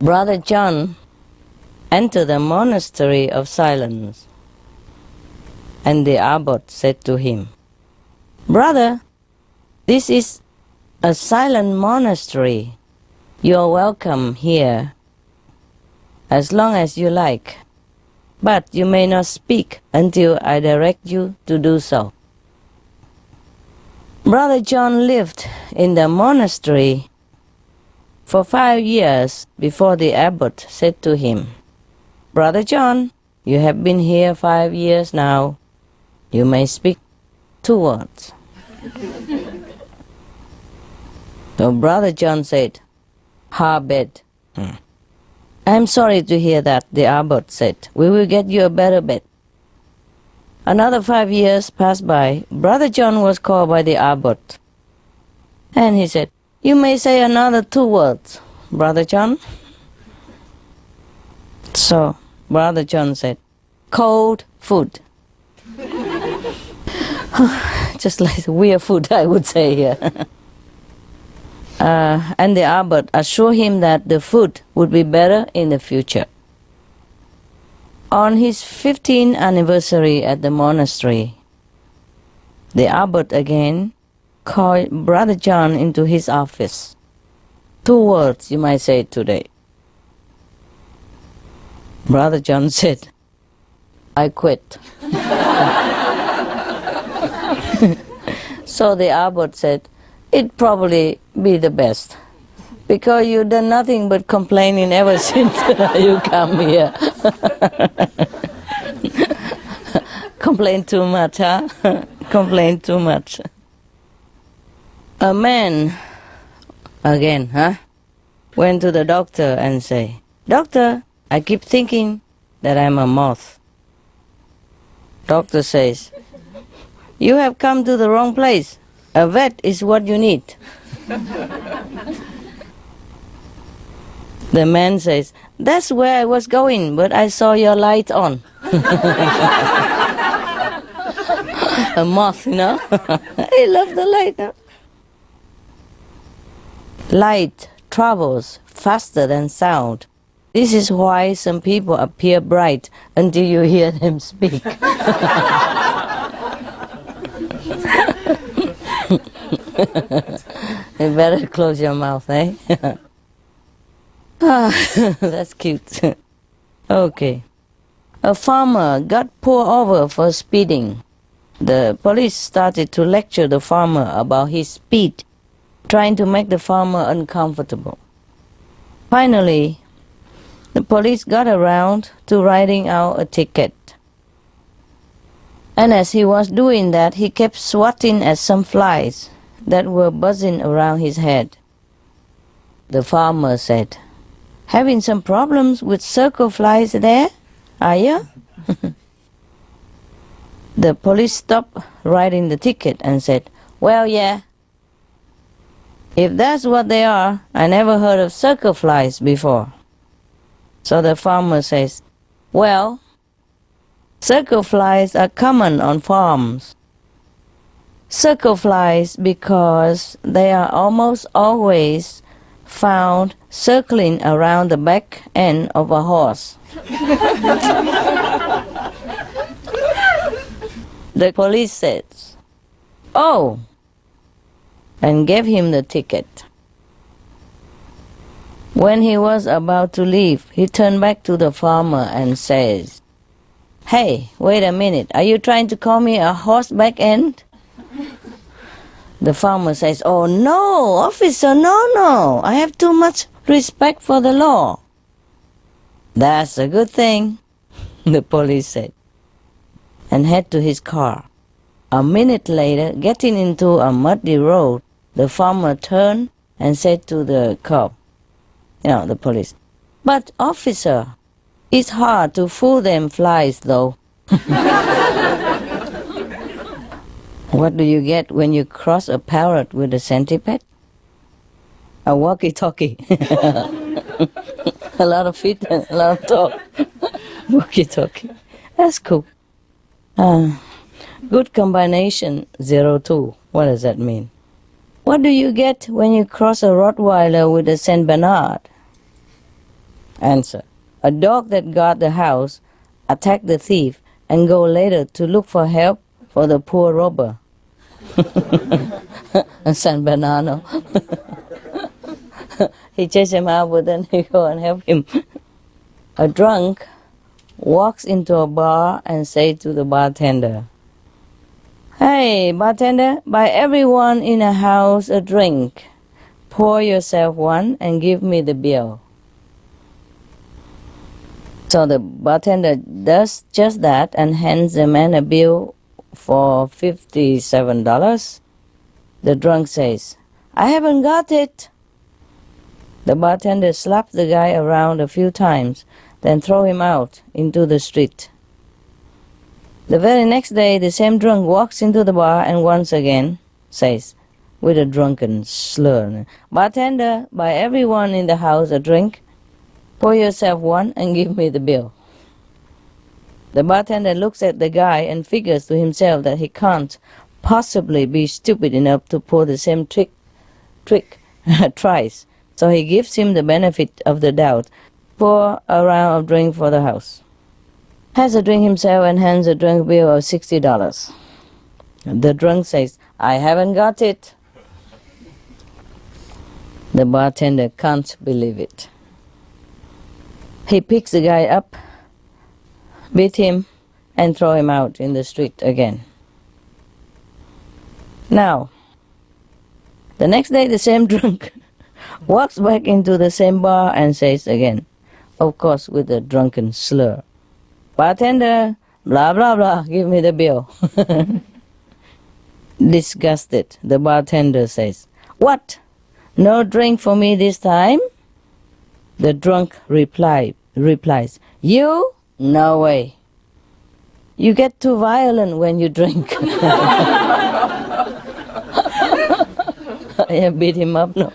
Brother John entered the monastery of silence, and the abbot said to him, "Brother, this is a silent monastery. You are welcome here as long as you like, but you may not speak until I direct you to do so." Brother John lived in the monastery for 5 years before the abbot said to him, "Brother John, you have been here 5 years now. You may speak 2 words." So Brother John said, "Ha bed." "I'm sorry to hear that," the abbot said. "We will get you a better bed." Another 5 years passed by. Brother John was called by the abbot, and he said, "You may say another 2 words, Brother John." So Brother John said, "Cold food." Just like weird food, I would say here. And the abbot assured him that the food would be better in the future. On his 15th anniversary at the monastery, the abbot again called Brother John into his office. 2 words, you might say today. Brother John said, "I quit." So the abbot said, "It'd probably be the best, because you've done nothing but complaining ever since you come here." Complain too much, huh? Complain too much. A man, again, went to the doctor and say, "Doctor, I keep thinking that I'm a moth." Doctor says, "You have come to the wrong place. A vet is what you need." The man says, "That's where I was going, but I saw your light on." A moth, you know. I love the light. Huh? Light travels faster than sound. This is why some people appear bright until you hear them speak. You better close your mouth, eh? That's cute. Okay. A farmer got pulled over for speeding. The police started to lecture the farmer about his speed, trying to make the farmer uncomfortable. Finally, the police got around to writing out a ticket. And as he was doing that, he kept swatting at some flies that were buzzing around his head. The farmer said, "Having some problems with circle flies there, are you?" The police stopped writing the ticket and said, "Well, yeah. If that's what they are, I never heard of circle flies before." So the farmer says, "Well, circle flies are common on farms. Circle flies because they are almost always found circling around the back end of a horse." The police says, "Oh," and gave him the ticket. When he was about to leave, he turned back to the farmer and says, "Hey, wait a minute, are you trying to call me a horseback end?" The farmer says, "Oh no, officer, no, I have too much respect for the law." "That's a good thing," the police said, and head to his car. A minute later, getting into a muddy road, the farmer turned and said to the cop, the police, "But officer, it's hard to fool them flies though." What do you get when you cross a parrot with a centipede? A walkie-talkie. A lot of feet and a lot of talk. Walkie-talkie. That's cool. Good combination, 02. What does that mean? What do you get when you cross a Rottweiler with a Saint Bernard? Answer. A dog that guard the house attack the thief and go later to look for help for the poor robber. San Bernardo. He chased him out, but then he go and help him. A drunk walks into a bar and say to the bartender, "Hey, bartender, buy everyone in a house a drink. Pour yourself one and give me the bill." So the bartender does just that and hands the man a bill for $57. The drunk says, "I haven't got it." The bartender slaps the guy around a few times, then throw him out into the street. The very next day, the same drunk walks into the bar and once again says, with a drunken slur, "Bartender, buy everyone in the house a drink. Pour yourself one and give me the bill." The bartender looks at the guy and figures to himself that he can't possibly be stupid enough to pull the same trick twice. So he gives him the benefit of the doubt, pour a round of drink for the house. Has a drink himself and hands a drink bill of $60. The drunk says, "I haven't got it." The bartender can't believe it. He picks the guy up, beat him, and throw him out in the street again. Now, the next day the same drunk walks back into the same bar and says again, of course with a drunken slur, "Bartender, blah blah blah, give me the bill." Disgusted, the bartender says, "What? No drink for me this time?" The drunk replies, "You? No way. You get too violent when you drink." I beat him up, no.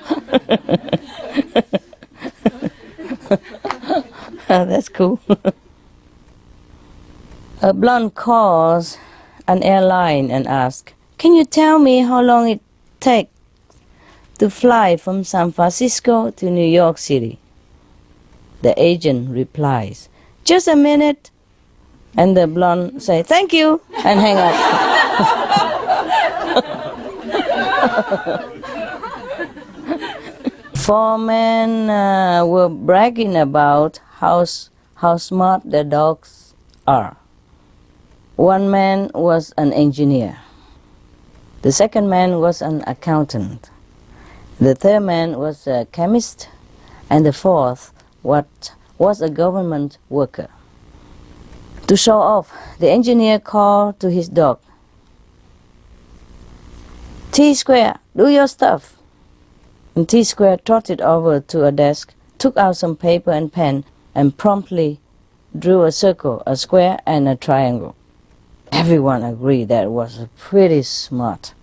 That's cool. A blonde calls an airline and asks, "Can you tell me how long it takes to fly from San Francisco to New York City?" The agent replies, "Just a minute." And the blonde says, "Thank you," and hang up. Four men were bragging about how smart their dogs are. One man was an engineer. The second man was an accountant. The third man was a chemist. And the fourth was a government worker. To show off, the engineer called to his dog, "T-Square, do your stuff." And T-Square trotted over to a desk, took out some paper and pen, and promptly drew a circle, a square, and a triangle. Everyone agreed that was pretty smart.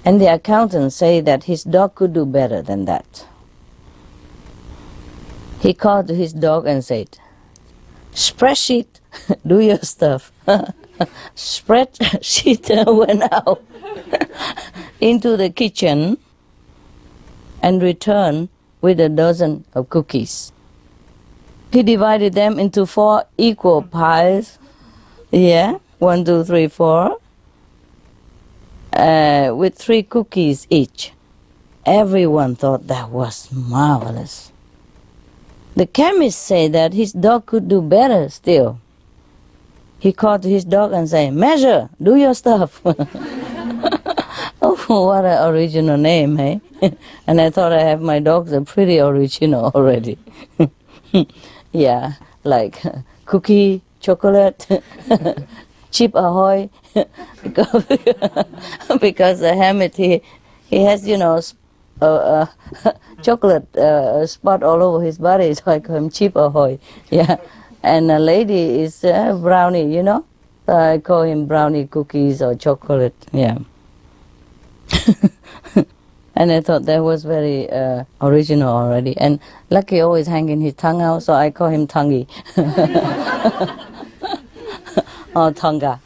And the accountant said that his dog could do better than that. He called to his dog and said, "Spreadsheet, do your stuff." Spreadsheet went out into the kitchen and returned with a dozen of cookies. He divided them into 4 equal piles. Yeah, 1, 2, 3, 4. With 3 cookies each. Everyone thought that was marvelous. The chemist said that his dog could do better still. He called to his dog and said, "Measure, do your stuff." Oh, what an original name, eh? And I thought I have my dogs are pretty original already. Yeah, like cookie, chocolate, chip ahoy. Because the hermit, he has, chocolate spot all over his body, so I call him Chip Ahoy. Yeah, and a lady is brownie, So I call him brownie cookies or chocolate. Yeah. And I thought that was very original already. And Lucky always hanging his tongue out, so I call him Tonguey. Or Tonga,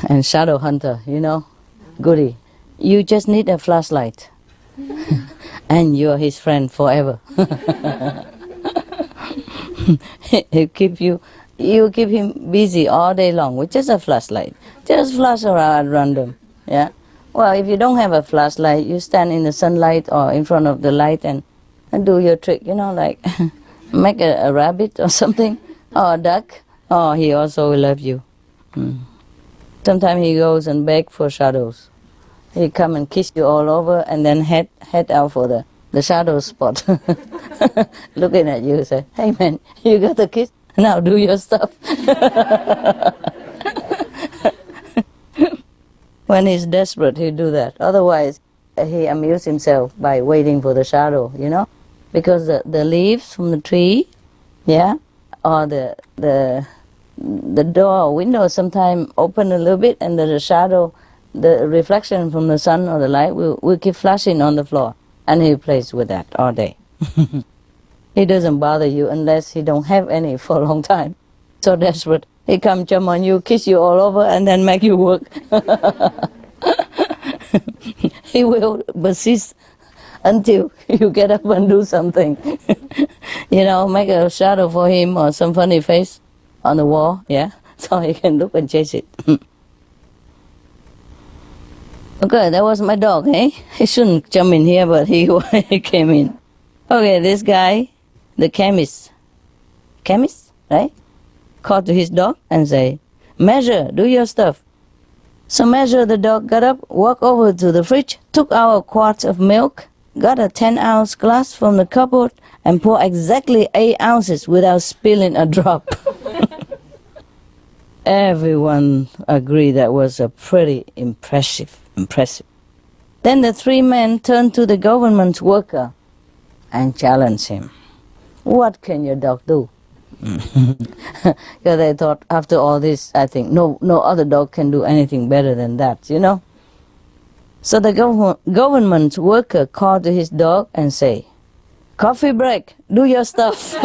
And Shadow Hunter, Goody. You just need a flashlight. and you're his friend forever. You keep him busy all day long with just a flashlight. Just flash around at random. Yeah. Well, if you don't have a flashlight, you stand in the sunlight or in front of the light and do your trick. Like make a rabbit or something, or a duck. Oh, he also will love you. Sometimes he goes and beg for shadows. He come and kiss you all over and then head out for the shadow spot. Looking at you, say, "Hey man, you got the kiss? Now do your stuff." When he's desperate, he'll do that. Otherwise, he amuses himself by waiting for the shadow, because the leaves from the tree, yeah, or the door or window sometimes open a little bit, and the shadow, the reflection from the sun or the light will keep flashing on the floor, and he plays with that all day. He doesn't bother you unless he don't have any for a long time. So desperate, he come jump on you, kiss you all over, and then make you work. He will persist until you get up and do something. Make a shadow for him or some funny face on the wall, yeah, so he can look and chase it. Okay, that was my dog, eh? He shouldn't jump in here, but he came in. Okay, this guy, the chemist, right? Called to his dog and say, "Measure, do your stuff." So Measure, the dog, got up, walked over to the fridge, took out a quart of milk, got a 10-ounce glass from the cupboard, and poured exactly 8 ounces without spilling a drop. Everyone agreed that was a pretty impressive. Then the 3 men turned to the government worker and challenged him. "What can your dog do?" Because they thought, after all this, I think no other dog can do anything better than that, So the government worker called to his dog and say, "Coffee break, do your stuff."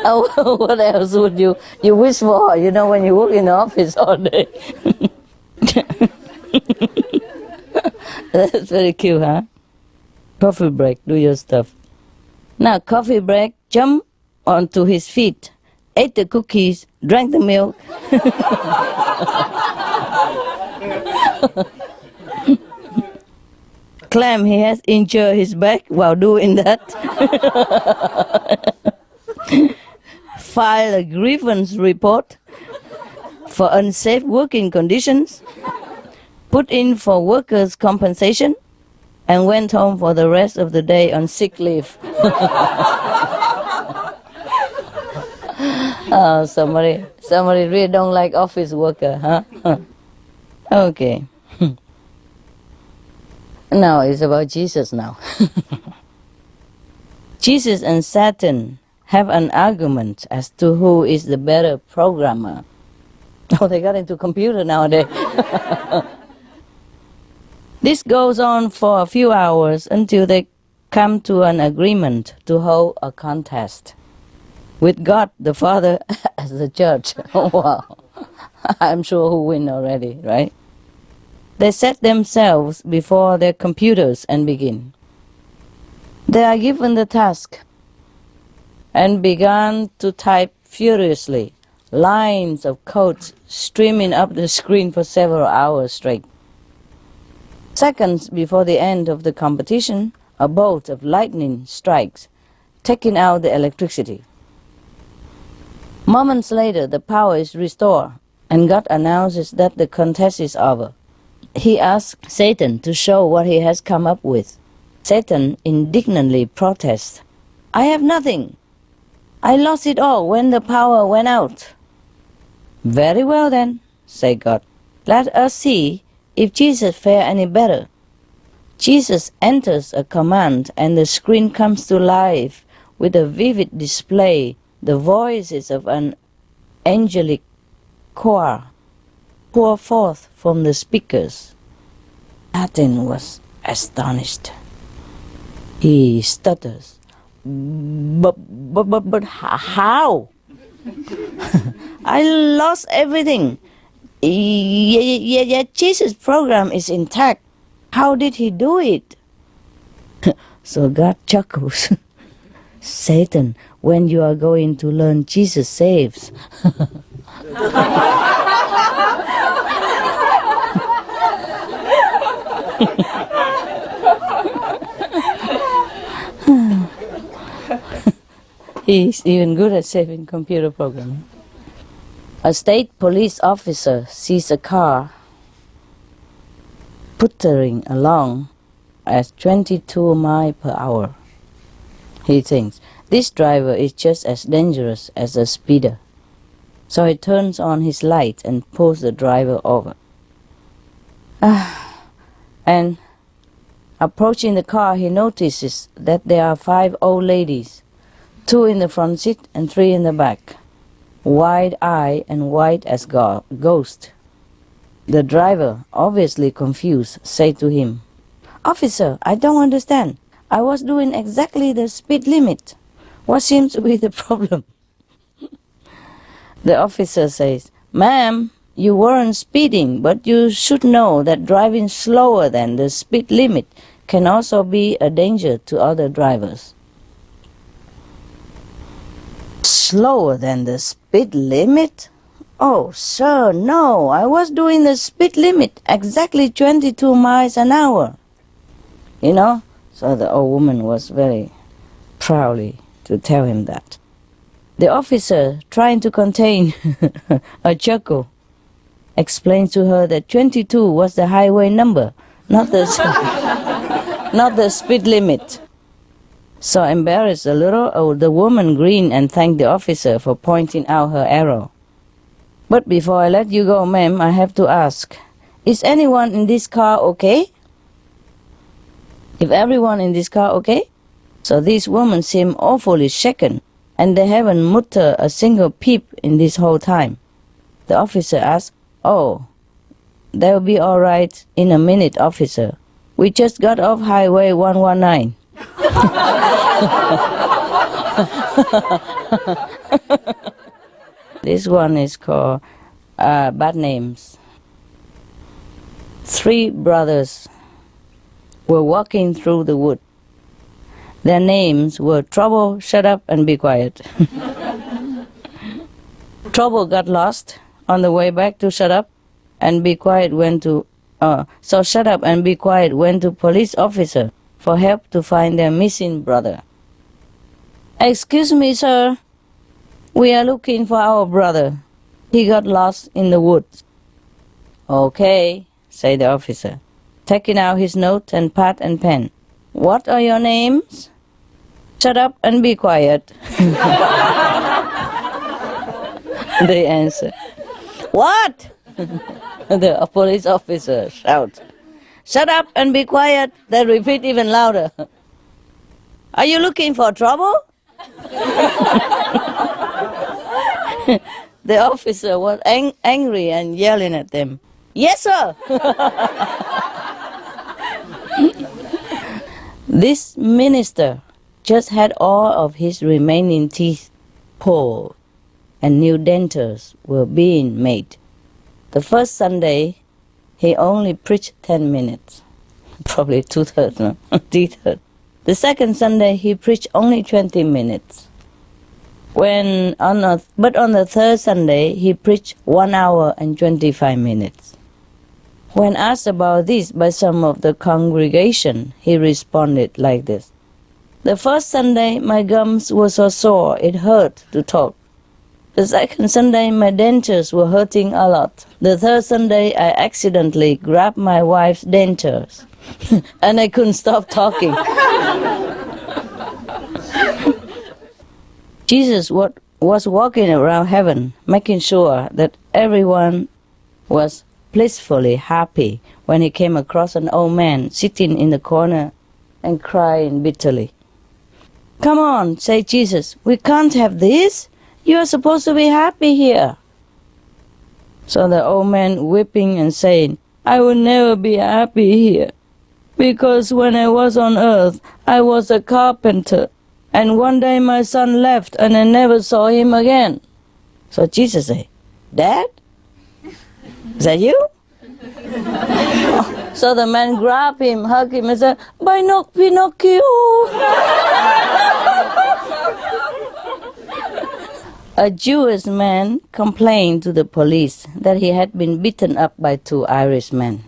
What else would you wish for, when you work in the office all day? That's very cute, huh? Coffee break, do your stuff. Now, coffee break, jump onto his feet, ate the cookies, drank the milk. Claim he has injured his back while doing that. File a grievance report for unsafe working conditions, put in for workers' compensation, and went home for the rest of the day on sick leave. Oh, somebody really don't like office worker, huh? Okay. Now it's about Jesus now. Jesus and Satan have an argument as to who is the better programmer. Oh, they got into computer nowadays. This goes on for a few hours until they come to an agreement to hold a contest with God the Father as the judge. Wow. I'm sure who win already, right? They set themselves before their computers and begin. They are given the task and began to type furiously, lines of code streaming up the screen for several hours straight. Seconds before the end of the competition, a bolt of lightning strikes, taking out the electricity. Moments later, the power is restored, and God announces that the contest is over. He asks Satan to show what he has come up with. Satan indignantly protests, "I have nothing. I lost it all when the power went out." "Very well then," said God. "Let us see if Jesus fares any better." Jesus enters a command and the screen comes to life with a vivid display, the voices of an angelic choir pour forth from the speakers. Satan was astonished. He stutters. But how? I lost everything. Yet Jesus' program is intact. How did he do it? So God chuckles. Satan, when you are going to learn Jesus saves. He's even good at saving computer programming. A state police officer sees a car puttering along at 22 miles per hour. He thinks, this driver is just as dangerous as a speeder. So he turns on his light and pulls the driver over. And approaching the car, he notices that there are 5 old ladies, 2 in the front seat and 3 in the back, wide-eyed and white as ghost. The driver, obviously confused, said to him, "Officer, I don't understand. I was doing exactly the speed limit. What seems to be the problem?" The officer says, "Ma'am, you weren't speeding, but you should know that driving slower than the speed limit can also be a danger to other drivers." Slower than the speed limit? Oh, sir, no, I was doing the speed limit, exactly 22 miles an hour. You know? So the old woman was very proudly to tell him that. The officer, trying to contain a chuckle, explained to her that 22 was the highway number, not the speed limit. So embarrassed a little, the woman grinned and thanked the officer for pointing out her error. "But before I let you go, ma'am, I have to ask, is anyone in this car okay?" If everyone in this car okay? So these women seem awfully shaken, and they haven't muttered a single peep in this whole time. The officer asked, "Oh, they'll be all right in a minute, officer. We just got off Highway 119. This one is called Bad Names. 3 brothers were walking through the wood. Their names were Trouble, Shut Up, and Be Quiet. Trouble got lost on the way back to Shut Up, and Be Quiet went to... so Shut Up and Be Quiet went to police officer for help to find their missing brother. "Excuse me, sir. We are looking for our brother. He got lost in the woods." "Okay," said the officer, taking out his note and pad and pen. "What are your names?" "Shut up and be quiet." They answered. "What?" The police officer shouts. "Shut up and be quiet." They repeat even louder. "Are you looking for trouble?" The officer was angry and yelling at them. "Yes, sir." This minister just had all of his remaining teeth pulled, and new dentures were being made. The first Sunday, he only preached 10 minutes. Probably 2/3, no? 3/3. The second Sunday, he preached only 20 minutes. But on the third Sunday, he preached 1 hour and 25 minutes. When asked about this by some of the congregation, he responded like this. "The first Sunday, my gums were so sore it hurt to talk. The second Sunday, my dentures were hurting a lot. The third Sunday, I accidentally grabbed my wife's dentures, and I couldn't stop talking." Jesus was walking around heaven, making sure that everyone was blissfully happy when he came across an old man sitting in the corner and crying bitterly. "Come on," said Jesus, "we can't have this. You are supposed to be happy here." So the old man weeping and saying, "I will never be happy here, because when I was on earth, I was a carpenter, and one day my son left and I never saw him again." So Jesus said, Dad? Is that you? So the man grabbed him, hugged him, and said, Pinocchio! A Jewish man complained to the police that he had been beaten up by 2 Irishmen.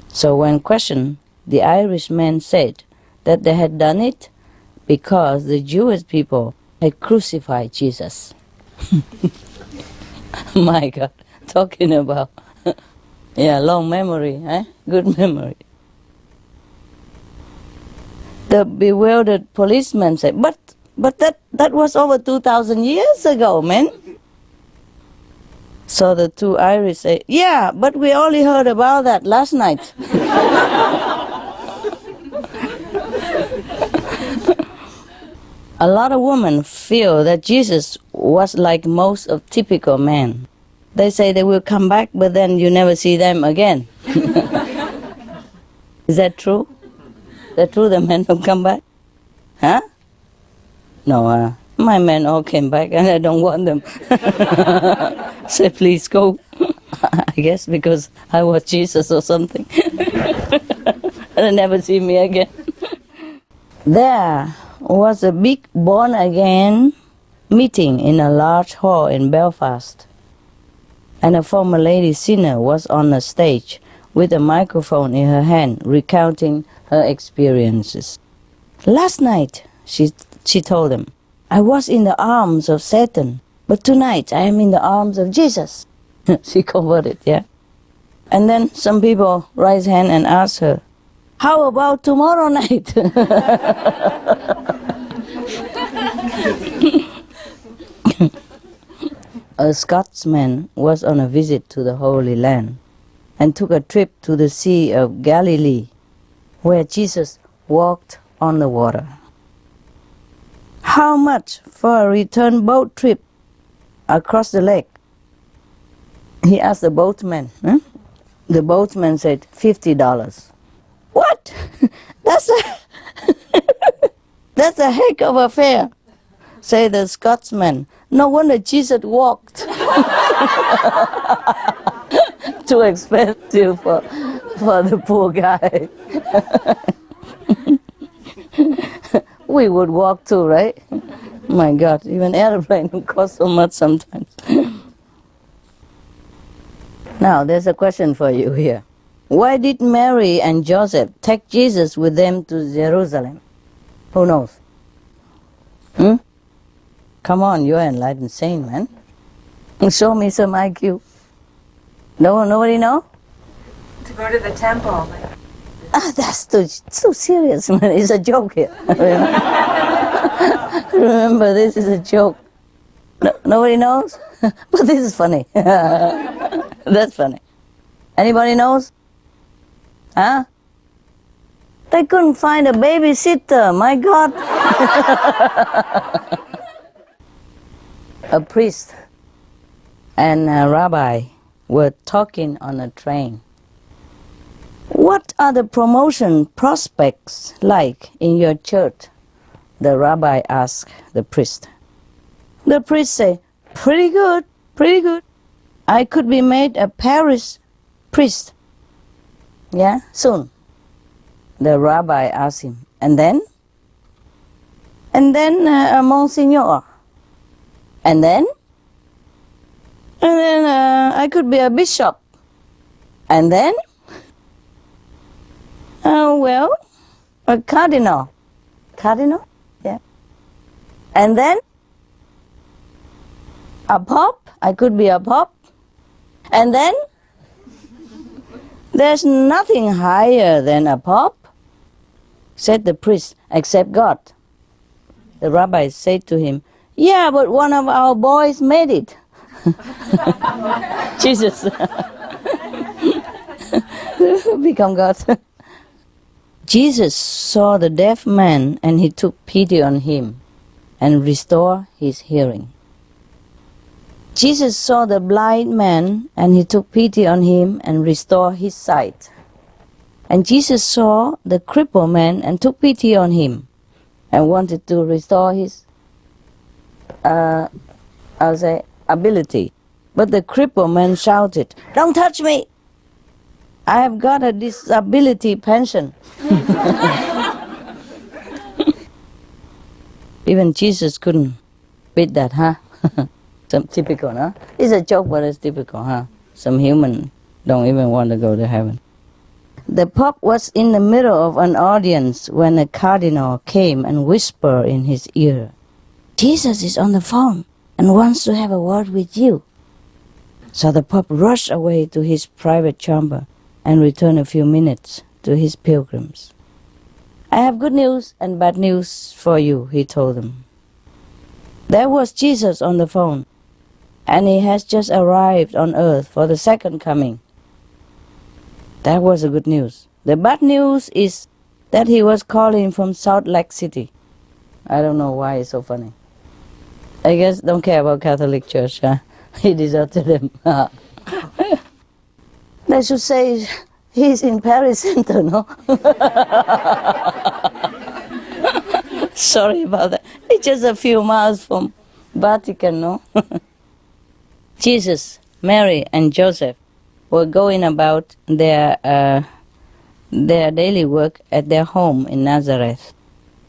So when questioned, the Irishman said that they had done it because the Jewish people had crucified Jesus. My God, talking about, long memory, good memory. The bewildered policeman said, but that was over 2,000 years ago, man. So the 2 Irish say, yeah, but we only heard about that last night. A lot of women feel that Jesus was like most of typical men. They say they will come back, but then you never see them again. Is that true? Is that true, the men don't come back? Huh? No, my men all came back and I don't want them. Say, please go. I guess because I was Jesus or something. And they never see me again. There was a big born-again meeting in a large hall in Belfast. And a former lady sinner was on the stage with a microphone in her hand recounting her experiences. Last night, she told them, I was in the arms of Satan, but tonight I am in the arms of Jesus. She converted, yeah? And then some people raise hand and ask her, how about tomorrow night? A Scotsman was on a visit to the Holy Land and took a trip to the Sea of Galilee, where Jesus walked on the water. How much for a return boat trip across the lake? He asked the boatman. The boatman said, $50. What? That's a heck of a fare, say the Scotsman. No wonder Jesus walked. Too expensive for the poor guy. We would walk too, right? My God, even airplane would cost so much sometimes. Now, there's a question for you here. Why did Mary and Joseph take Jesus with them to Jerusalem? Who knows? Come on, you're enlightened saint, man. Show me some IQ. No, nobody know? To go to the temple. That's too serious, man. It's a joke here. Remember, this is a joke. Nobody knows? But this is funny. That's funny. Anybody knows? Huh? They couldn't find a babysitter, my God. A priest and a rabbi were talking on a train. What are the promotion prospects like in your church? The rabbi asked the priest. The priest said, pretty good, pretty good. I could be made a parish priest. Yeah, soon. The rabbi asked him, and then? And then a monsignor. And then? And then I could be a bishop. And then? Well, a cardinal. Cardinal? Yeah. And then? A pope. I could be a pope. And then? There's nothing higher than a pope, said the priest, except God. The rabbi said to him, yeah, but one of our boys made it. Jesus. Become God. Jesus saw the deaf man and he took pity on him and restored his hearing. Jesus saw the blind man and he took pity on him and restored his sight. And Jesus saw the crippled man and took pity on him and wanted to restore his ability. But the crippled man shouted, "Don't touch me! I have got a disability pension." Even Jesus couldn't beat that, huh? Some typical, huh? It's a joke, but it's typical, huh? Some human don't even want to go to heaven. The Pope was in the middle of an audience when a cardinal came and whispered in his ear, "Jesus is on the phone and wants to have a word with you." So the Pope rushed away to his private chamber and returned a few minutes to his pilgrims. "I have good news and bad news for you," he told them. There was Jesus on the phone, and he has just arrived on earth for the second coming. That was the good news. The bad news is that he was calling from Salt Lake City. I don't know why it's so funny. I guess don't care about Catholic Church, huh? He deserted them. They should say he's in Paris Center, no? Sorry about that. It's just a few miles from Vatican, no? Jesus, Mary, and Joseph were going about their daily work at their home in Nazareth,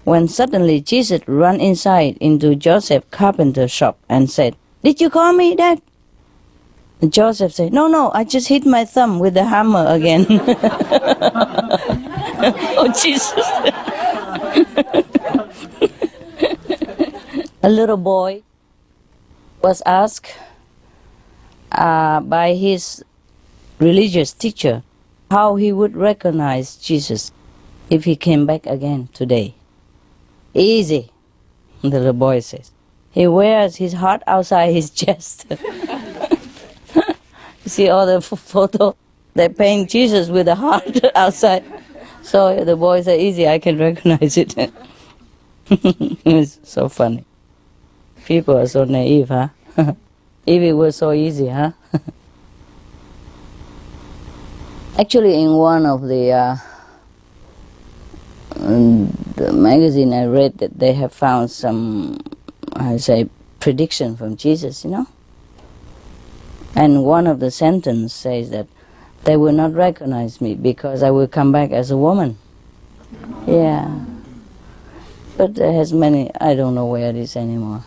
when suddenly Jesus ran inside into Joseph's carpenter's shop and said, "Did you call me, Dad?" And Joseph said, No, I just hit my thumb with the hammer again." Oh, Jesus. A little boy was asked by his religious teacher how he would recognize Jesus if he came back again today. "Easy," the little boy says. "He wears his heart outside his chest." You see all the photo, they paint Jesus with a heart outside. So the boy said, "Easy, I can recognize it." It's so funny. People are so naive, huh? If it was so easy, huh? Actually, in one of the magazine I read that they have found some, I say, prediction from Jesus, you know? And one of the sentences says that they will not recognize me because I will come back as a woman. Yeah. But there has many, I don't know where it is anymore.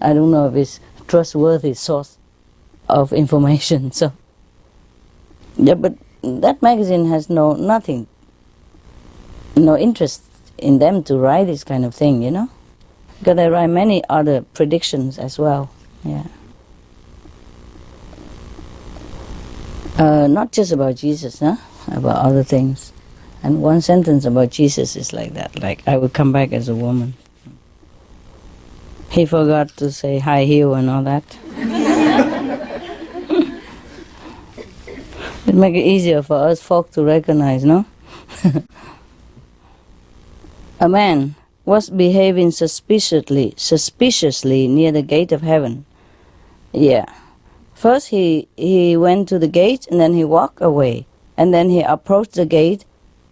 I don't know if it's trustworthy source of information. So, yeah, but that magazine has no interest in them to write this kind of thing, you know, because they write many other predictions as well. Yeah. Not just about Jesus, huh? About other things. And one sentence about Jesus is like that, like, "I will come back as a woman." He forgot to say high heel and all that. It make it easier for us folk to recognize, no? A man was behaving suspiciously near the gate of heaven. Yeah. First he went to the gate and then he walked away. And then he approached the gate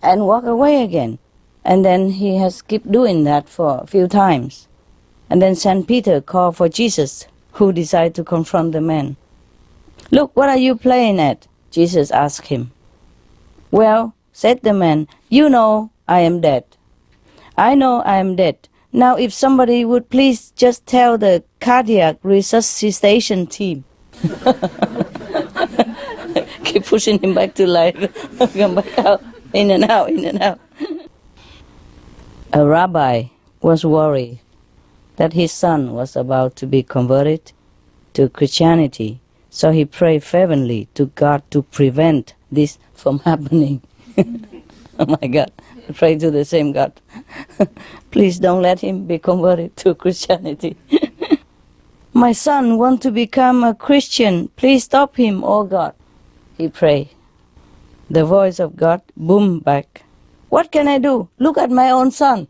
and walked away again. And then he has kept doing that for a few times. And then St. Peter called for Jesus, who decided to confront the man. "Look, what are you playing at?" Jesus asked him. "Well," said the man, "you know I am dead." "I know I am dead. Now if somebody would please just tell the cardiac resuscitation team." Keep pushing him back to life. Come back out, in and out, in and out. A rabbi was worried that his son was about to be converted to Christianity, so he prayed fervently to God to prevent this from happening. Oh my God, I pray to the same God. Please don't let him be converted to Christianity. My son wants to become a Christian. Please stop him, oh God. He prayed. The voice of God boomed back. What can I do? Look at my own son.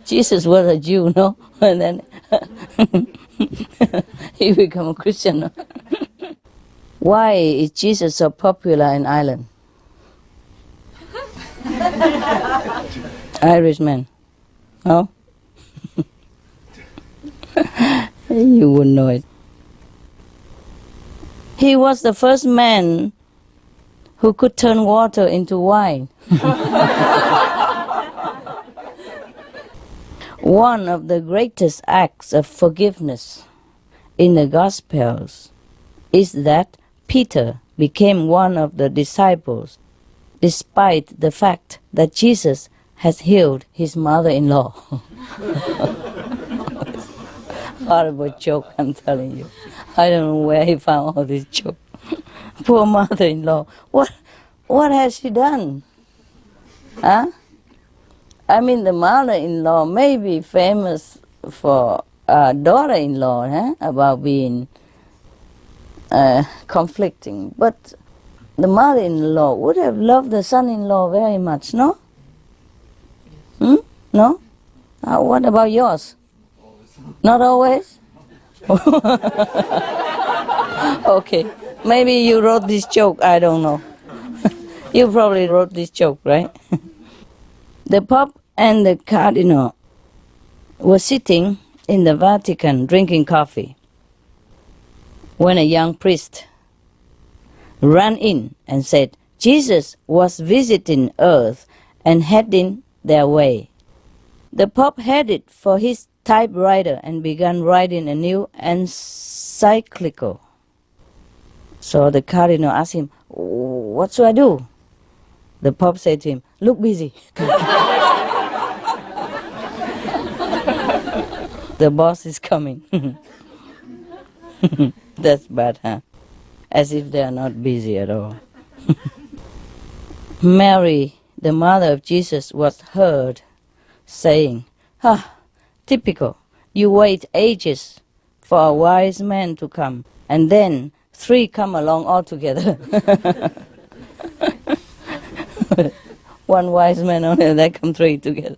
Jesus was a Jew, no? And then he became a Christian. No? Why is Jesus so popular in Ireland? Irishman. No? You wouldn't know it. He was the first man who could turn water into wine. One of the greatest acts of forgiveness in the Gospels is that Peter became one of the disciples despite the fact that Jesus has healed his mother-in-law. Horrible joke, I'm telling you. I don't know where he found all this joke. Poor mother-in-law. What has she done? Huh? I mean, the mother-in-law may be famous for daughter-in-law, about being conflicting, but the mother-in-law would have loved the son-in-law very much, no? No? What about yours? Not always? Okay, maybe you wrote this joke, I don't know. You probably wrote this joke, right? The Pope and the Cardinal were sitting in the Vatican drinking coffee when a young priest ran in and said, Jesus was visiting Earth and heading their way. The Pope headed for his typewriter and began writing a new encyclical. So the Cardinal asked him, what should I do? The Pope said to him, look busy. The boss is coming. That's bad, huh? As if they are not busy at all. Mary, the mother of Jesus, was heard saying, typical, you wait ages for a wise man to come, and then 3 come along altogether. One wise man only, they come 3 together.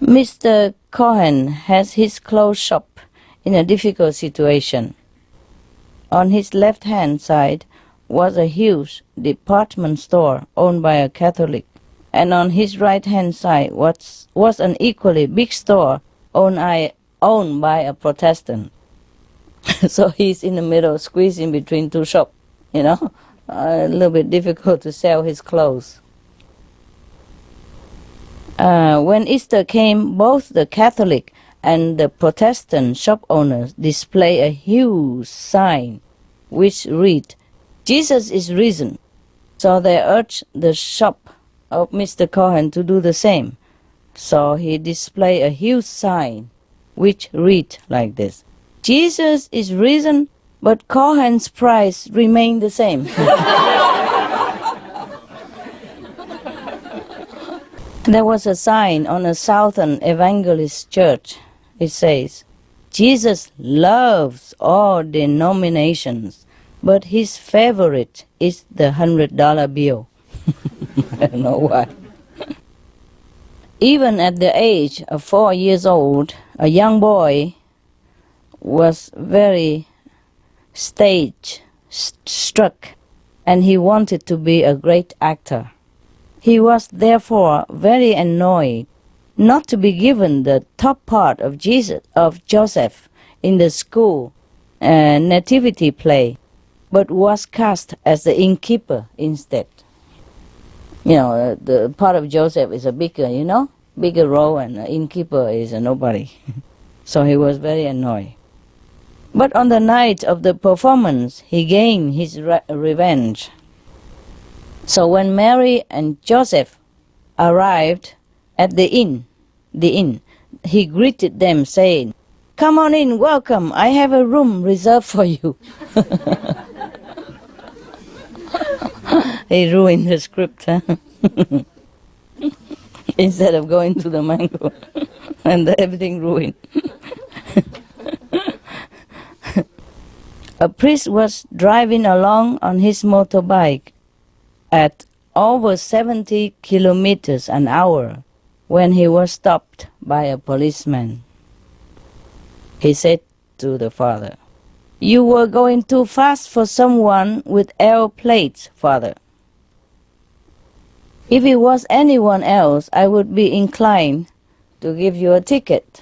Mr. Cohen has his clothes shop in a difficult situation. On his left-hand side was a huge department store owned by a Catholic, and on his right-hand side was an equally big store owned by a Protestant. So he's in the middle, squeezed in between 2 shops, a little bit difficult to sell his clothes. When Easter came, both the Catholic and the Protestant shop owners display a huge sign which read, Jesus is risen. So they urged the shop of Mr. Cohen to do the same. So he displayed a huge sign which read like this, Jesus is risen, but Cohen's price remained the same. There was a sign on a Southern Evangelist church. It says, Jesus loves all denominations, but his favorite is the $100 bill. I don't know why. Even at the age of 4 years old, a young boy was very stage struck, and he wanted to be a great actor. He was therefore very annoyed not to be given the top part of Joseph in the school nativity play, but was cast as the innkeeper instead. The part of Joseph is a bigger role, and the innkeeper is a nobody. So he was very annoyed. But on the night of the performance, he gained his revenge. So when Mary and Joseph arrived at the inn, he greeted them saying, come on in, welcome, I have a room reserved for you. He ruined the script, huh? Instead of going to the mango, and everything ruined. A priest was driving along on his motorbike at over 70 kilometers an hour when he was stopped by a policeman. He said to the father, you were going too fast for someone with L plates, father. If it was anyone else, I would be inclined to give you a ticket.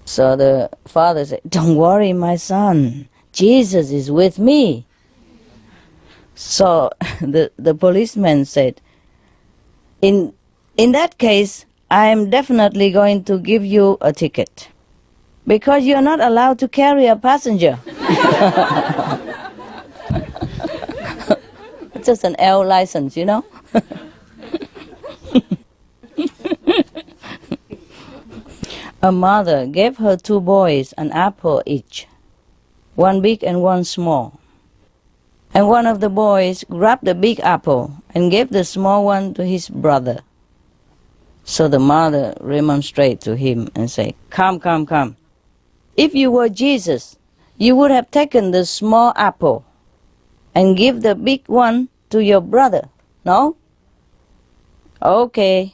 So the father said, "Don't worry, my son. Jesus is with me." So the policeman said, In that case, I am definitely going to give you a ticket, because you're not allowed to carry a passenger. It's just an L license, you know. A mother gave her 2 boys an apple each, one big and one small. And one of the boys grabbed the big apple and gave the small one to his brother. So the mother remonstrated to him and said, Come, come, come. If you were Jesus, you would have taken the small apple and give the big one to your brother, no? Okay.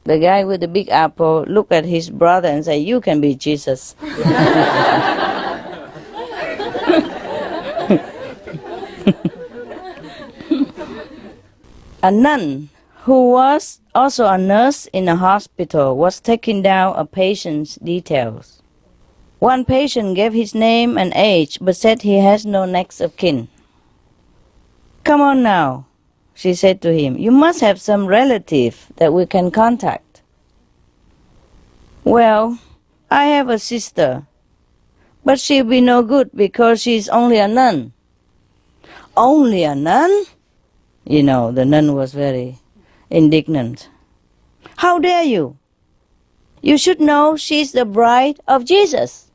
The guy with the big apple looked at his brother and said, You can be Jesus. A nun who was also a nurse in a hospital was taking down a patient's details. One patient gave his name and age but said he has no next of kin. Come on now, she said to him, you must have some relative that we can contact. Well, I have a sister, but she'll be no good because she's only a nun. Only a nun? You know, the nun was very indignant. How dare you? You should know she's the bride of Jesus.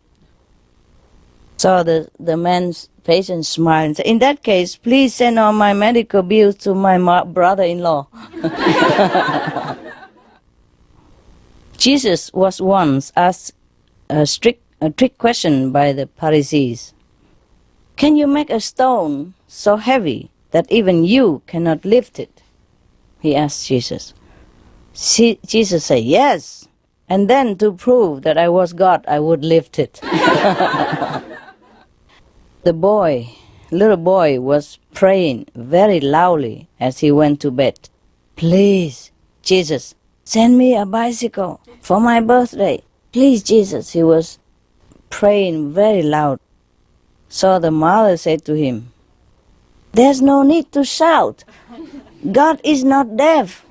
So the man's patient smiled and said, in that case, please send all my medical bills to my brother-in-law. Jesus was once asked a trick question by the Pharisees. Can you make a stone so heavy that even you cannot lift it? He asked Jesus. Jesus said, yes. And then to prove that I was God, I would lift it. The little boy was praying very loudly as he went to bed. Please, Jesus, send me a bicycle for my birthday. Please, Jesus. He was praying very loud. So the mother said to him, there's no need to shout. God is not deaf.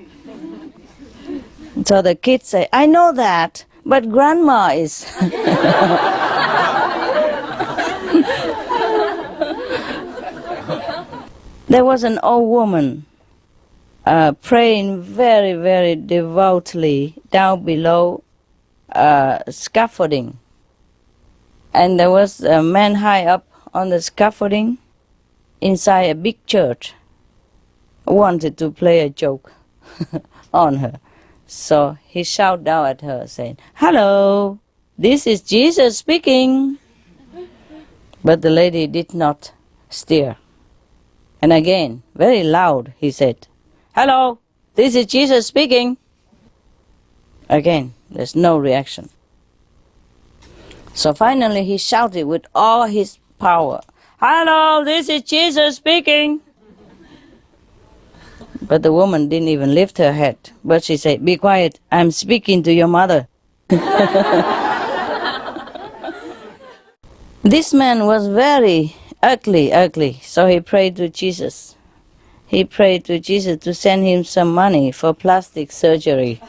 So the kid said, I know that, but Grandma is. There was an old woman praying very, very devoutly down below scaffolding. And there was a man high up on the scaffolding inside a big church who wanted to play a joke on her. So he shouted down at her saying, hello, this is Jesus speaking. But the lady did not stir. And again, very loud, he said, hello, this is Jesus speaking. Again, there's no reaction. So finally he shouted with all his power, hello, this is Jesus speaking. But the woman didn't even lift her head. But she said, be quiet, I'm speaking to your mother. This man was very ugly. So he prayed to Jesus. He prayed to Jesus to send him some money for plastic surgery.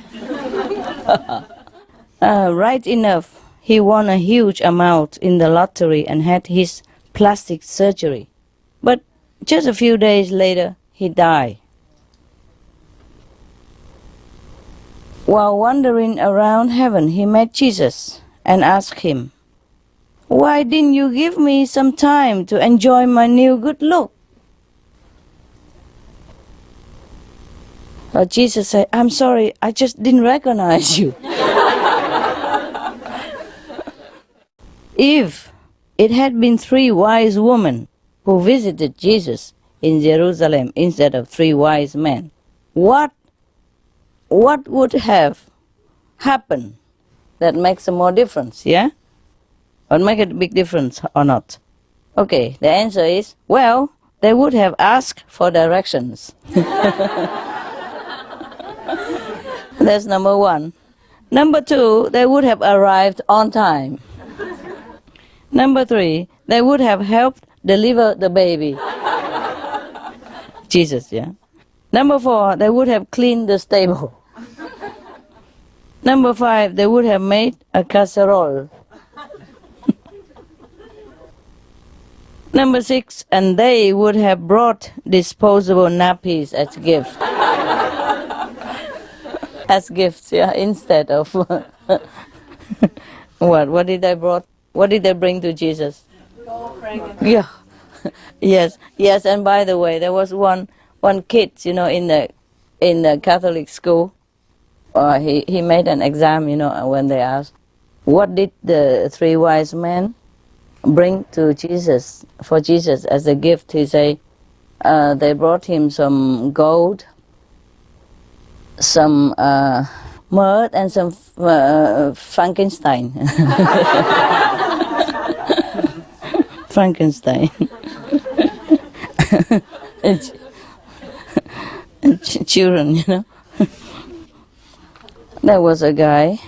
Right enough, he won a huge amount in the lottery and had his plastic surgery. But just a few days later, he died. While wandering around heaven, he met Jesus and asked him, why didn't you give me some time to enjoy my new good look? But Jesus said, I'm sorry, I just didn't recognize you. If it had been 3 wise women who visited Jesus in Jerusalem instead of 3 wise men, what would have happened that makes a more difference, yeah? Or make a big difference or not? Okay, the answer is, well, they would have asked for directions. That's number 1. Number 2, they would have arrived on time. Number 3, they would have helped deliver the baby. Jesus, yeah. Number 4, they would have cleaned the stable. Number 5, they would have made a casserole. Number 6, and they would have brought disposable nappies as gifts. As gifts, yeah, instead of what? What did they brought? What did they bring to Jesus? Yeah, yes. And by the way, there was one kid, in the Catholic school. He made an exam, when they asked, what did the 3 wise men bring to Jesus, for Jesus as a gift? He say, they brought him some gold, some myrrh, and some Frankenstein. Frankenstein. Children, There was a guy,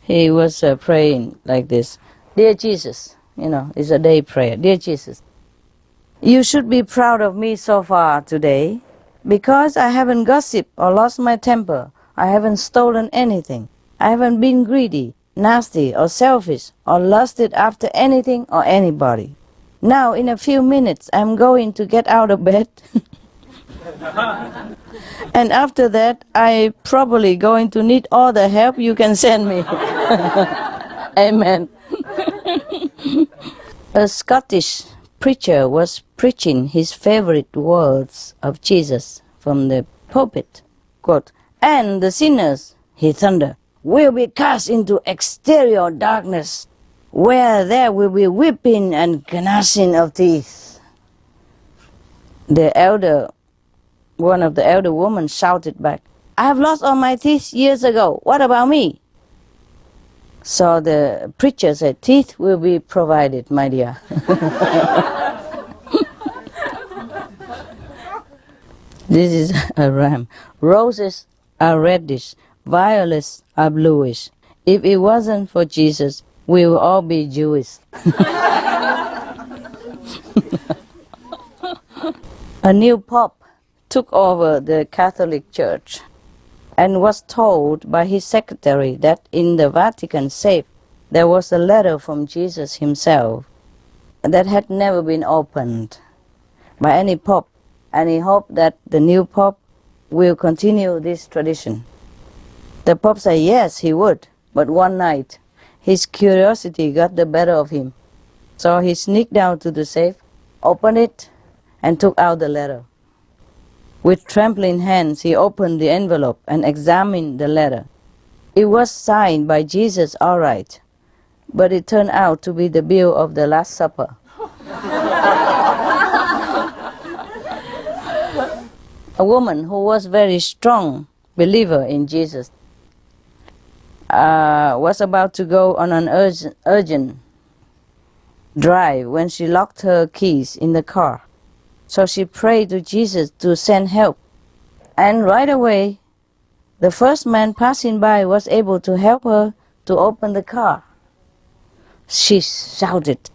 he was praying like this. Dear Jesus, it's a day prayer. Dear Jesus, you should be proud of me so far today, because I haven't gossiped or lost my temper. I haven't stolen anything. I haven't been greedy, nasty, or selfish, or lusted after anything or anybody. Now, in a few minutes, I'm going to get out of bed. And after that, I'm probably going to need all the help you can send me. Amen. A Scottish preacher was preaching his favorite words of Jesus from the pulpit. Quote, and the sinners, he thundered, will be cast into exterior darkness, where there will be weeping and gnashing of teeth. One of the elder women shouted back, I have lost all my teeth years ago. What about me? So the preacher said, teeth will be provided, my dear. This is a rhyme. Roses are reddish, violets are bluish. If it wasn't for Jesus, we will all be Jewish. A new pope took over the Catholic Church and was told by his secretary that in the Vatican safe there was a letter from Jesus himself that had never been opened by any pope, and he hoped that the new pope will continue this tradition. The pope said yes, he would, but one night his curiosity got the better of him. So he sneaked down to the safe, opened it, and took out the letter. With trembling hands, he opened the envelope and examined the letter. It was signed by Jesus, all right, but it turned out to be the bill of the Last Supper. A woman who was very strong believer in Jesus was about to go on an urgent drive when she locked her keys in the car. So she prayed to Jesus to send help. And right away, the first man passing by was able to help her to open the car. She shouted,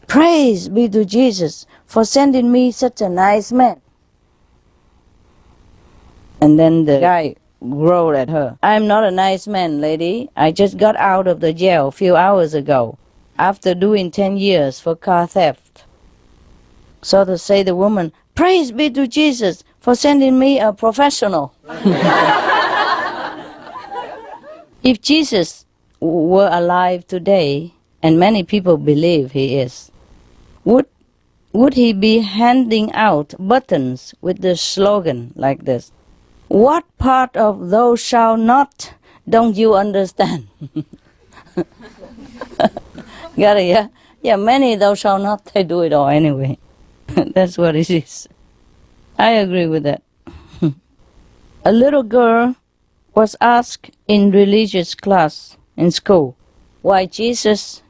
praise be to Jesus for sending me such a nice man. And then the guy growled at her, I'm not a nice man, lady. I just got out of the jail a few hours ago after doing 10 years for car theft. So to say the woman, praise be to Jesus for sending me a professional. If Jesus were alive today, and many people believe he is, would he be handing out buttons with the slogan like this? What part of thou shalt not don't you understand? Got it, yeah? Yeah, many thou shalt not, they do it all anyway. That's what it is. I agree with that. A little girl was asked in religious class in school why Jesus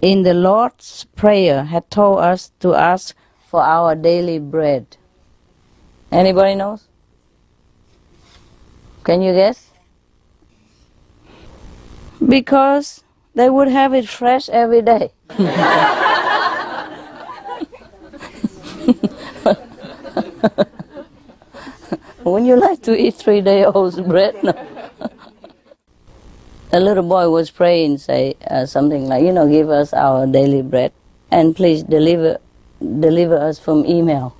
in the Lord's Prayer had told us to ask for our daily bread. Anybody knows? Can you guess? Because they would have it fresh every day. Wouldn't you like to eat 3-day-old bread? No. A little boy was praying, say something like, give us our daily bread, and please deliver us from email.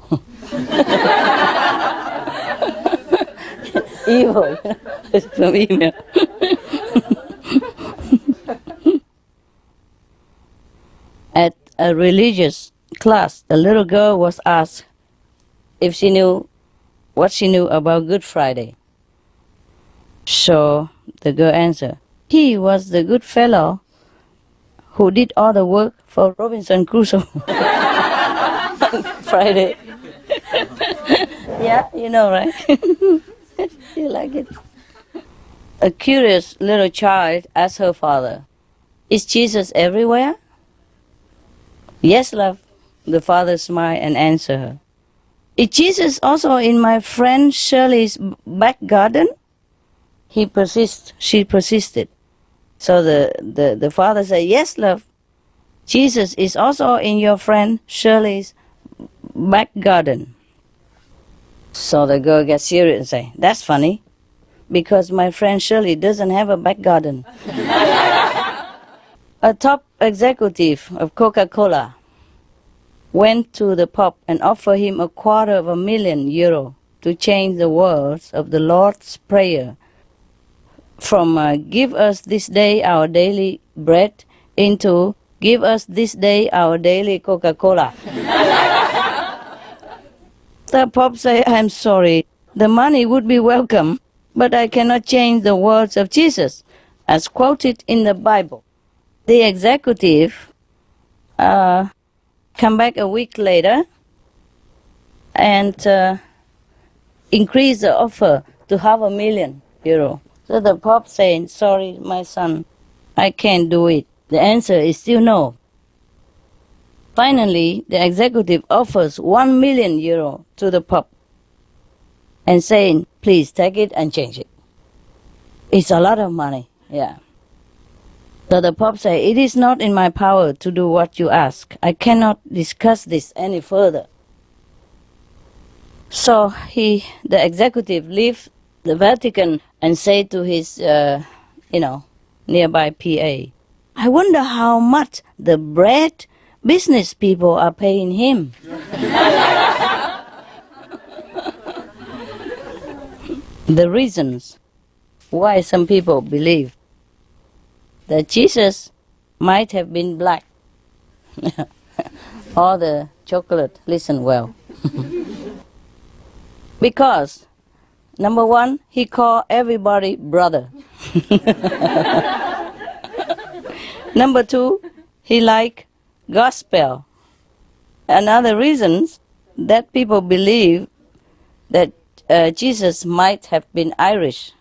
Evil, from email. At a religious class, a little girl was asked if she knew what she knew about Good Friday. So the girl answered, he was the good fellow who did all the work for Robinson Crusoe. Friday. Yeah, you know, right? You like it? A curious little child asked her father, is Jesus everywhere? Yes, love. The father smiled and answered her. Is Jesus also in my friend Shirley's back garden? She persisted. So the father said, yes, love. Jesus is also in your friend Shirley's back garden. So the girl gets serious and say, that's funny, because my friend Shirley doesn't have a back garden. A top executive of Coca-Cola went to the Pope and offered him €250,000 to change the words of the Lord's Prayer from give us this day our daily bread into give us this day our daily Coca-Cola. The Pope said, I'm sorry, the money would be welcome, but I cannot change the words of Jesus as quoted in the Bible. The executive come back a week later and increase the offer to €500,000. So the Pope saying, sorry, my son, I can't do it. The answer is still no. Finally, the executive offers €1 million to the Pope and saying, please take it and change it. It's a lot of money, yeah. So the Pope said, it is not in my power to do what you ask. I cannot discuss this any further. So the executive left the Vatican and said to his, nearby PA, I wonder how much the bread business people are paying him. The reasons why some people believe that Jesus might have been black. Or the chocolate, listen well. Because, number one, he called everybody brother. Number two, he liked gospel. Another reason that people believe that Jesus might have been Irish.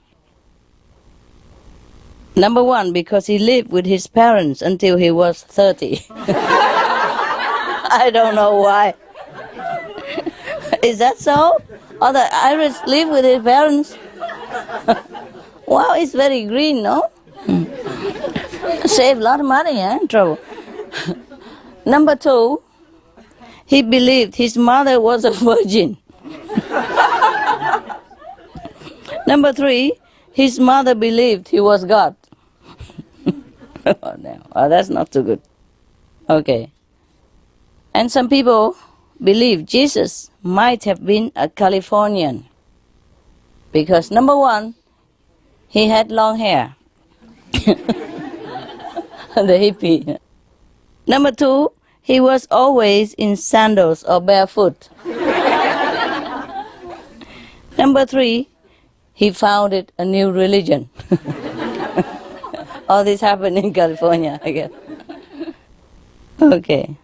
Number one, because he lived with his parents until he was 30. I don't know why. Is that so? Or the Irish live with his parents? Wow, it's very green, no? Save a lot of money, trouble. Number two, he believed his mother was a virgin. Number three, his mother believed he was God. Oh, no. Oh, that's not too good. Okay. And some people believe Jesus might have been a Californian. Because number one, he had long hair. The hippie. Number two, he was always in sandals or barefoot. Number three, he founded a new religion. All this happened in California, I guess. Okay.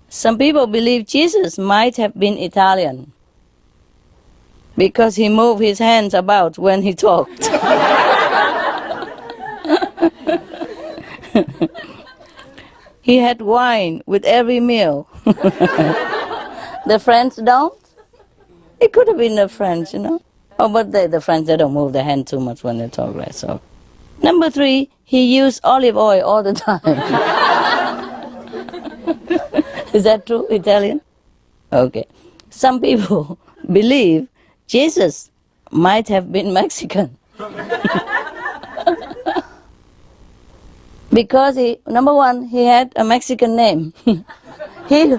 Some people believe Jesus might have been Italian because he moved his hands about when he talked. He had wine with every meal. The French don't? It could have been the French, Oh, but the French, they don't move their hand too much when they talk, right? So Number 3, he used olive oil all the time. Is that true, Italian? Okay. Some people believe Jesus might have been Mexican. Because number 1, he had a Mexican name. he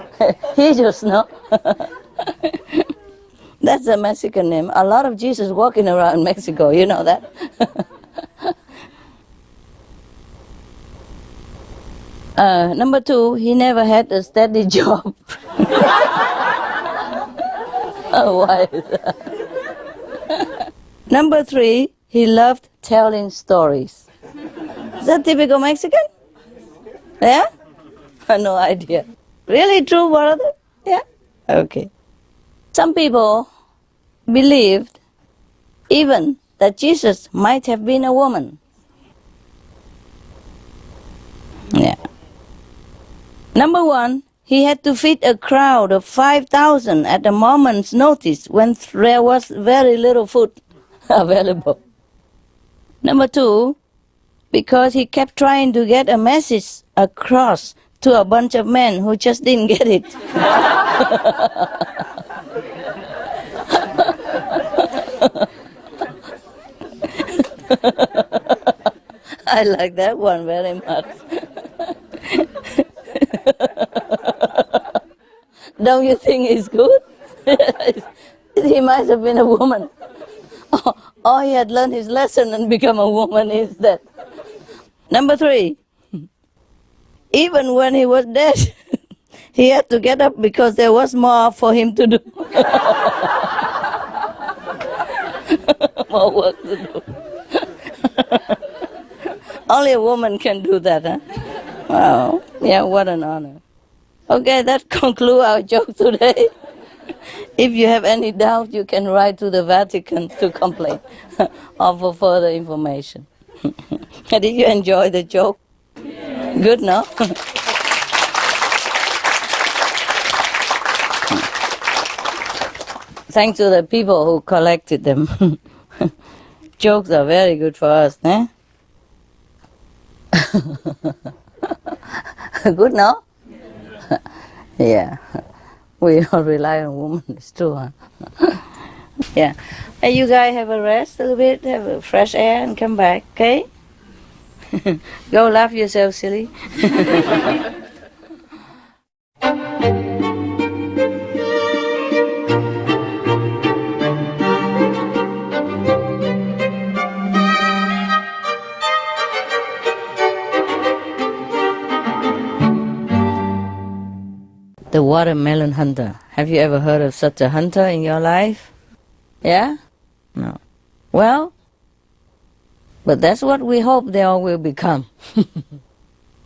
just, no? That's a Mexican name. A lot of Jesus walking around Mexico, you know that? Number 2, he never had a steady job. Oh, why is that? Number 3, he loved telling stories. Is that typical Mexican? Yeah? No idea. Really true, brother? Yeah? Okay. Some people believed even that Jesus might have been a woman. Yeah. Number 1, he had to feed a crowd of 5,000 at a moment's notice when there was very little food available. Number 2, because he kept trying to get a message across to a bunch of men who just didn't get it. I like that one very much. Don't you think it's good? He might have been a woman. Or he had learned his lesson and become a woman instead. Number 3, even when he was dead, he had to get up because there was more for him to do. More work to do. Only a woman can do that, huh? Wow. Yeah, what an honor. Okay, that concludes our joke today. If you have any doubt, you can write to the Vatican to complain or for further information. Did you enjoy the joke? Good, no? Thanks to the people who collected them. Jokes are very good for us, eh? Good, no? Yeah. We all rely on women, it's true, huh? Yeah. And you guys have a rest a little bit, have a fresh air and come back, okay? Go laugh yourself, silly. The watermelon hunter. Have you ever heard of such a hunter in your life? Yeah? No. Well, but that's what we hope they all will become.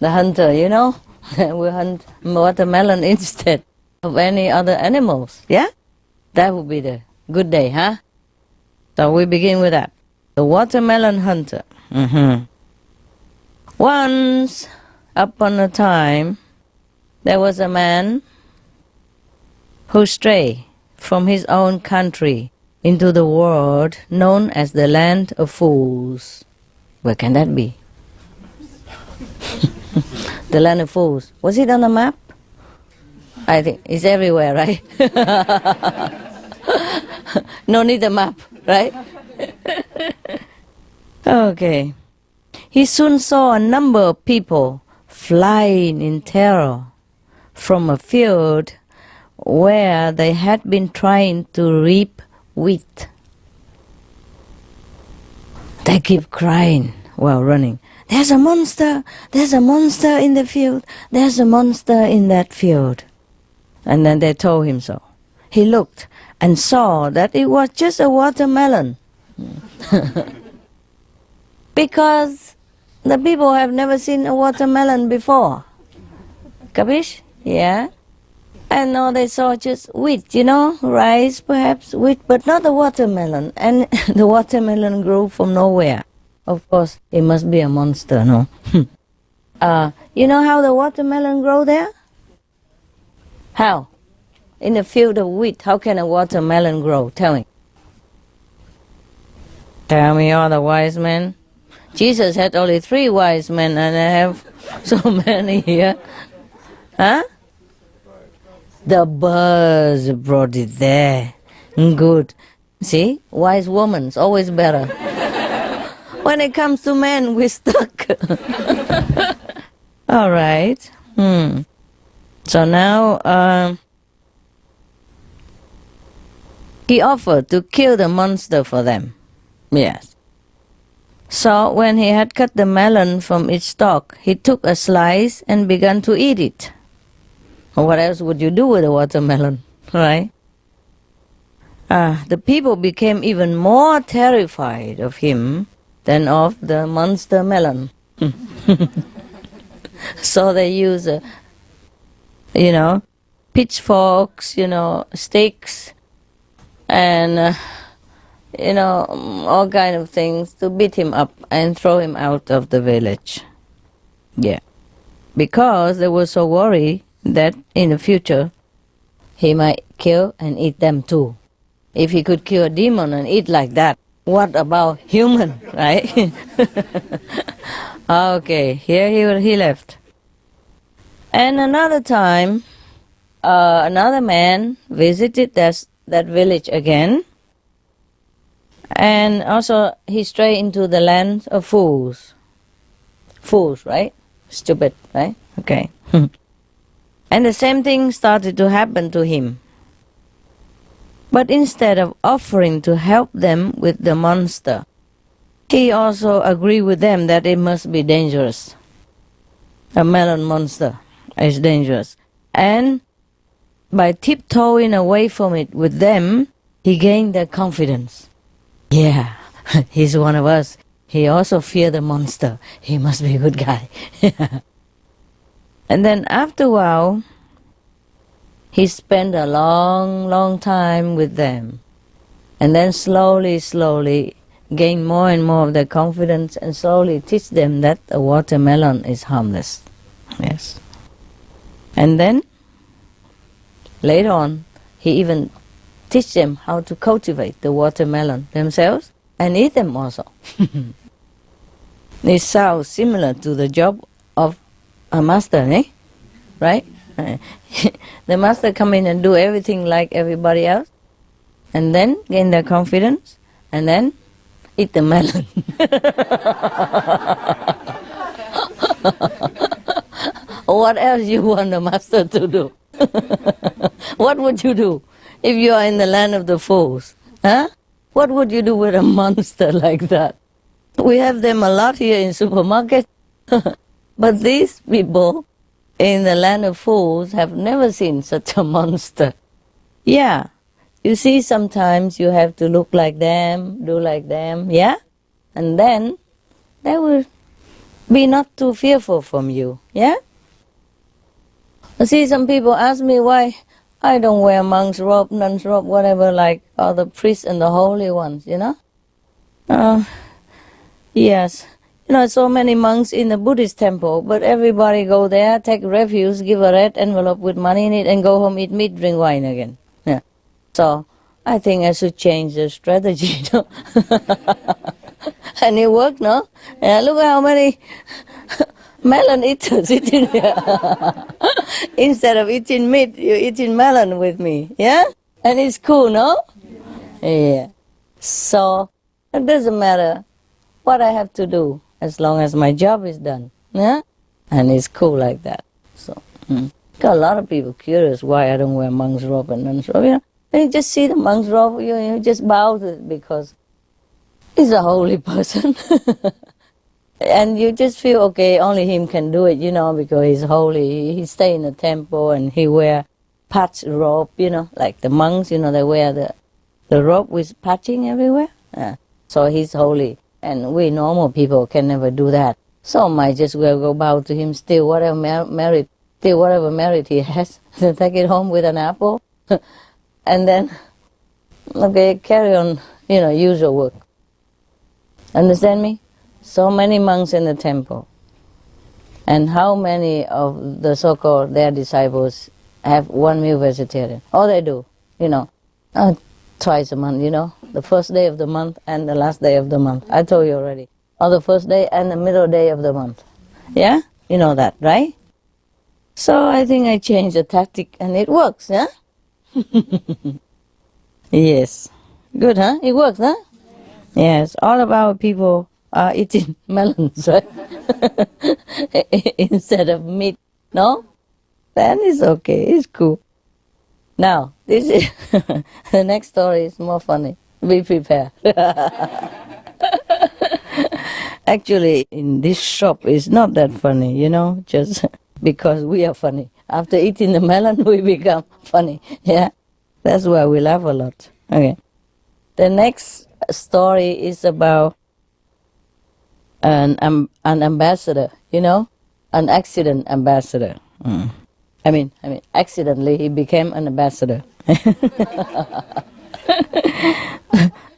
The hunter, you know? We hunt watermelon instead of any other animals. Yeah? That would be the good day, huh? So we begin with that. The watermelon hunter. Once upon a time, there was a man who strayed from his own country into the world known as the land of fools. Where can that be? The land of fools. Was it on the map? I think it's everywhere, right? No need a map, right? Okay. He soon saw a number of people flying in terror from a field where they had been trying to reap wheat. They keep crying while running. There's a monster! There's a monster in the field! There's a monster in that field! And then they told him so. He looked and saw that it was just a watermelon. Because the people have never seen a watermelon before. Capish? Yeah? And now they saw just wheat, you know, rice perhaps, wheat, but not a watermelon. And the watermelon grew from nowhere. Of course, it must be a monster, no? You know how the watermelon grow there? How? In a field of wheat, how can a watermelon grow? Tell me. Tell me, all the wise men. Jesus had only 3 wise men and I have so many here. Huh? The birds brought it there. Good. See, wise woman's always better. When it comes to men, we're stuck. All right. So now he offered to kill the monster for them. Yes. So when he had cut the melon from its stalk, he took a slice and began to eat it. What else would you do with a watermelon, right? The people became even more terrified of him than of the monster melon. So they use, pitchforks, sticks, and, all kind of things to beat him up and throw him out of the village. Yeah. Because they were so worried that in the future he might kill and eat them too. If he could kill a demon and eat like that, what about human, right? Okay, here he left. And another time, another man visited that village again. And also he strayed into the land of fools. Fools, right? Stupid, right? Okay. And the same thing started to happen to him. But instead of offering to help them with the monster, he also agreed with them that it must be dangerous. A melon monster is dangerous. And by tiptoeing away from it with them, he gained their confidence. Yeah, he's one of us. He also feared the monster. He must be a good guy. And then after a while, he spent a long time with them. And then slowly gain more and more of their confidence and slowly teach them that a watermelon is harmless. Yes. And then, later on, he even teach them how to cultivate the watermelon themselves and eat them also. It sounds similar to the job of a master, eh? Right? The master come in and do everything like everybody else, and then gain their confidence, and then eat the melon. What else you want the master to do? What would you do if you are in the land of the fools? Huh? What would you do with a monster like that? We have them a lot here in supermarket. But these people in the land of fools have never seen such a monster. Yeah. You see, sometimes you have to look like them, do like them, yeah? And then they will be not too fearful from you, yeah? You see, some people ask me why I don't wear monk's robe, nun's robe, whatever, like all the priests and the holy ones, Yes. So many monks in the Buddhist temple, but everybody go there, take refuge, give a red envelope with money in it, and go home, eat meat, drink wine again. Yeah. So I think I should change the strategy, no? And it worked, no? Yeah, look how many melon eaters eating here. Instead of eating meat, you're eating melon with me, yeah? And it's cool, no? Yeah. So it doesn't matter what I have to do as long as my job is done, yeah? And it's cool like that. So, got a lot of people curious why I don't wear monk's robe and nun's robe, And you just see the monk's robe, you just bow to it because he's a holy person. And you just feel, okay, only him can do it, because he's holy. He stay in the temple and he wear patch robe, like the monks, they wear the robe with patching everywhere. So he's holy. And we normal people can never do that. So might just well go bow to him, steal whatever merit he has, take it home with an apple, and then, okay, carry on, usual work. Understand me? So many monks in the temple. And how many of the so-called their disciples have one meal vegetarian? All they do, twice a month, the first day of the month and the last day of the month. I told you already. or the first day and the middle day of the month. Yeah? You know that, right? So I think I changed the tactic and it works, yeah? Yes. Good, huh? It works, huh? Yes. All of our people are eating melons, right? Instead of meat. No? Then it's okay. It's cool. Now, this is the next story is more funny. Be prepared. Actually, in this shop, it's not that funny, just because we are funny. After eating the melon, we become funny. Yeah, that's why we laugh a lot. Okay. The next story is about an ambassador, an accident ambassador. I mean, accidentally he became an ambassador.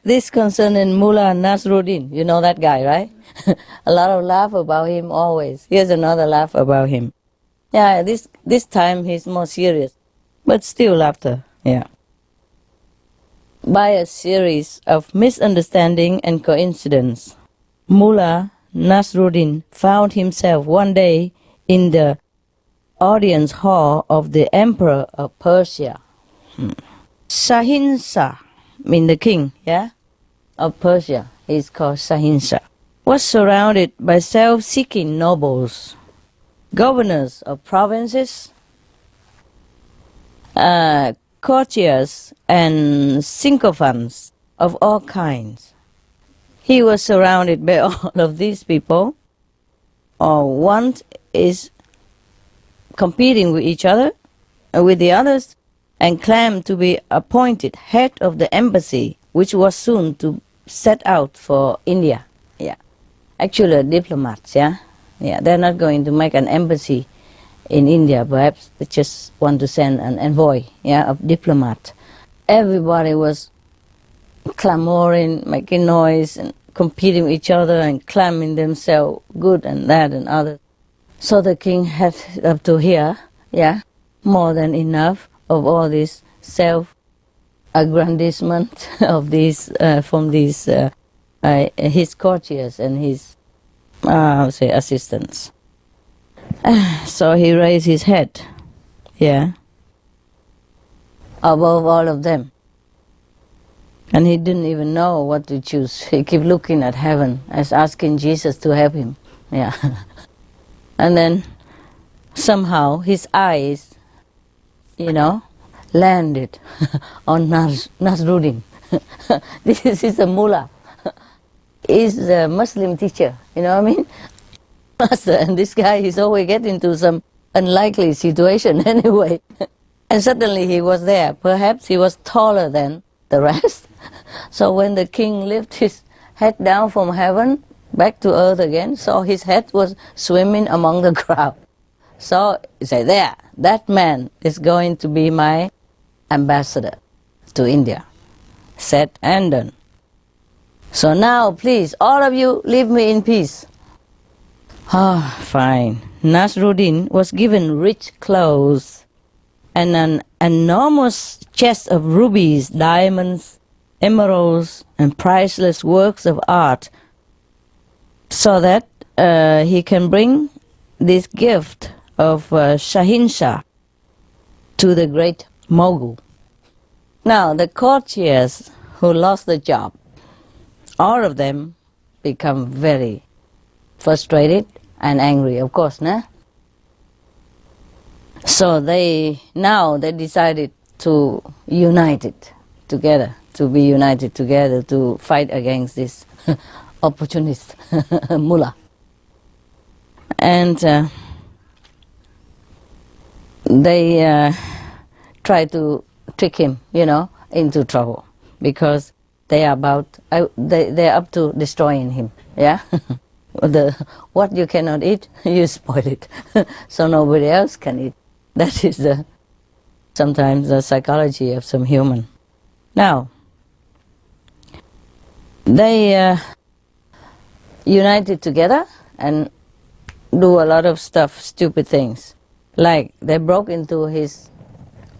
This concerning Mullah Nasruddin. You know that guy, right? A lot of laugh about him always. Here's another laugh about him. Yeah, this time he's more serious, but still laughter. Yeah. By a series of misunderstanding and coincidence, Mullah Nasruddin found himself one day in the audience hall of the Emperor of Persia. Shahinshah, mean the king, yeah, of Persia. He's called Shahinshah. Was surrounded by self-seeking nobles, governors of provinces, courtiers, and sycophants of all kinds. He was surrounded by all of these people, or one is competing with each other, with the others, and claimed to be appointed head of the embassy, which was soon to set out for India. Yeah, actually diplomats. Yeah, they're not going to make an embassy in India. Perhaps they just want to send an envoy. Yeah, of diplomat. Everybody was clamoring, making noise, and competing with each other, and claiming themselves good and that and other. So the king had up to here, more than enough of all this self-aggrandizement of these from these his courtiers and his assistants. So he raised his head, above all of them, and he didn't even know what to choose. He kept looking at heaven as asking Jesus to help him. And then somehow his eyes, landed on Nasruddin. This is a mullah. He's a Muslim teacher, you know what I mean? Master, and this guy is always getting into some unlikely situation anyway. And suddenly he was there. Perhaps he was taller than the rest. So when the king lifted his head down from heaven, back to earth again, so his head was swimming among the crowd. So he said, there, that man is going to be my ambassador to India. Said and done. So now, please, all of you, leave me in peace. Fine. Nasruddin was given rich clothes and an enormous chest of rubies, diamonds, emeralds, and priceless works of art, so that he can bring this gift of Shahinshah to the great Mogul. Now, the courtiers who lost the job, all of them become very frustrated and angry, of course, nah? So they decided to unite it together, to be united together to fight against this opportunist mullah. And they try to trick him, into trouble, because they are they're up to destroying him. Yeah. What you cannot eat, you spoil it, so nobody else can eat. That is sometimes the psychology of some human. Now, they united together and do a lot of stuff, stupid things. Like they broke into his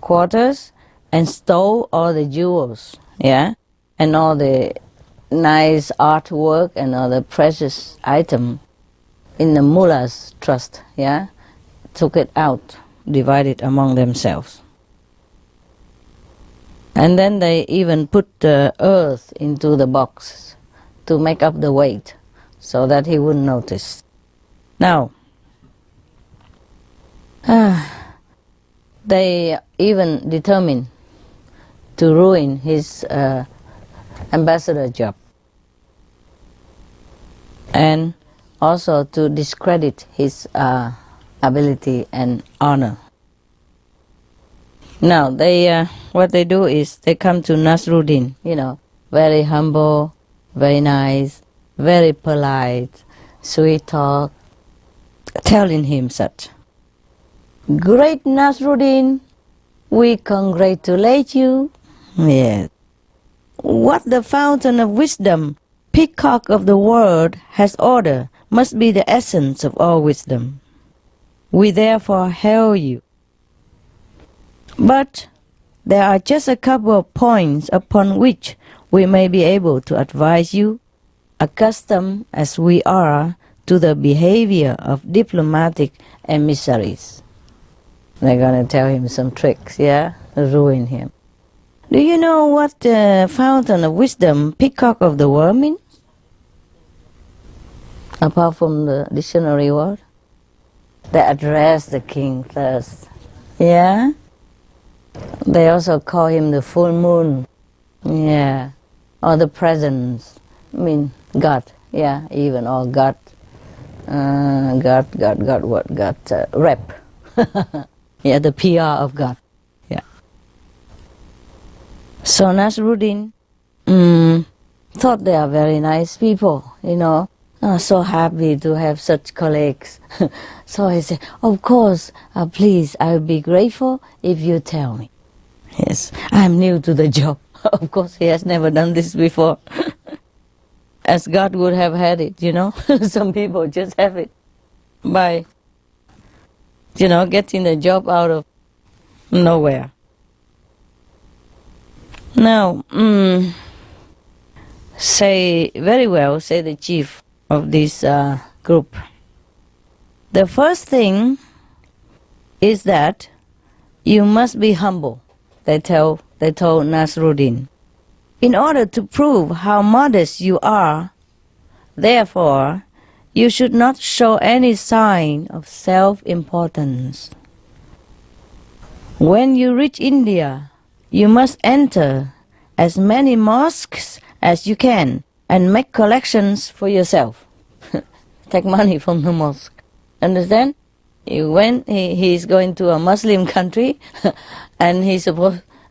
quarters and stole all the jewels, and all the nice artwork and other precious item in the mullah's trust, yeah, took it out, divided among themselves. And then they even put the earth into the box to make up the weight so that he wouldn't notice. Now, they even determined to ruin his ambassador job and also to discredit his ability and honor. Now, what they do is they come to Nasruddin, very humble, very nice, very polite, sweet talk, telling him such. Great Nasruddin, we congratulate you. Yes. What the fountain of wisdom, peacock of the world, has ordered must be the essence of all wisdom. We therefore hail you. But there are just a couple of points upon which we may be able to advise you, accustomed as we are to the behavior of diplomatic emissaries. They're going to tell him some tricks, yeah? Ruin him. Do you know what the fountain of wisdom, peacock of the world means? Apart from the dictionary word? They address the king first, yeah? They also call him the full moon, yeah, or the presence, God, yeah, even, or God, rep, yeah, the PR of God, yeah. So Nasruddin thought they are very nice people, so happy to have such colleagues. So he said, of course, please, I will be grateful if you tell me. Yes, I'm new to the job. Of course, he has never done this before. As God would have had it, Some people just have it by, getting the job out of nowhere. Now, say the chief of this group. The first thing is that you must be humble, they told Nasruddin, in order to prove how modest you are. Therefore, you should not show any sign of self-importance. When you reach India, you must enter as many mosques as you can and make collections for yourself. Take money from the mosque. Understand? He's going to a Muslim country and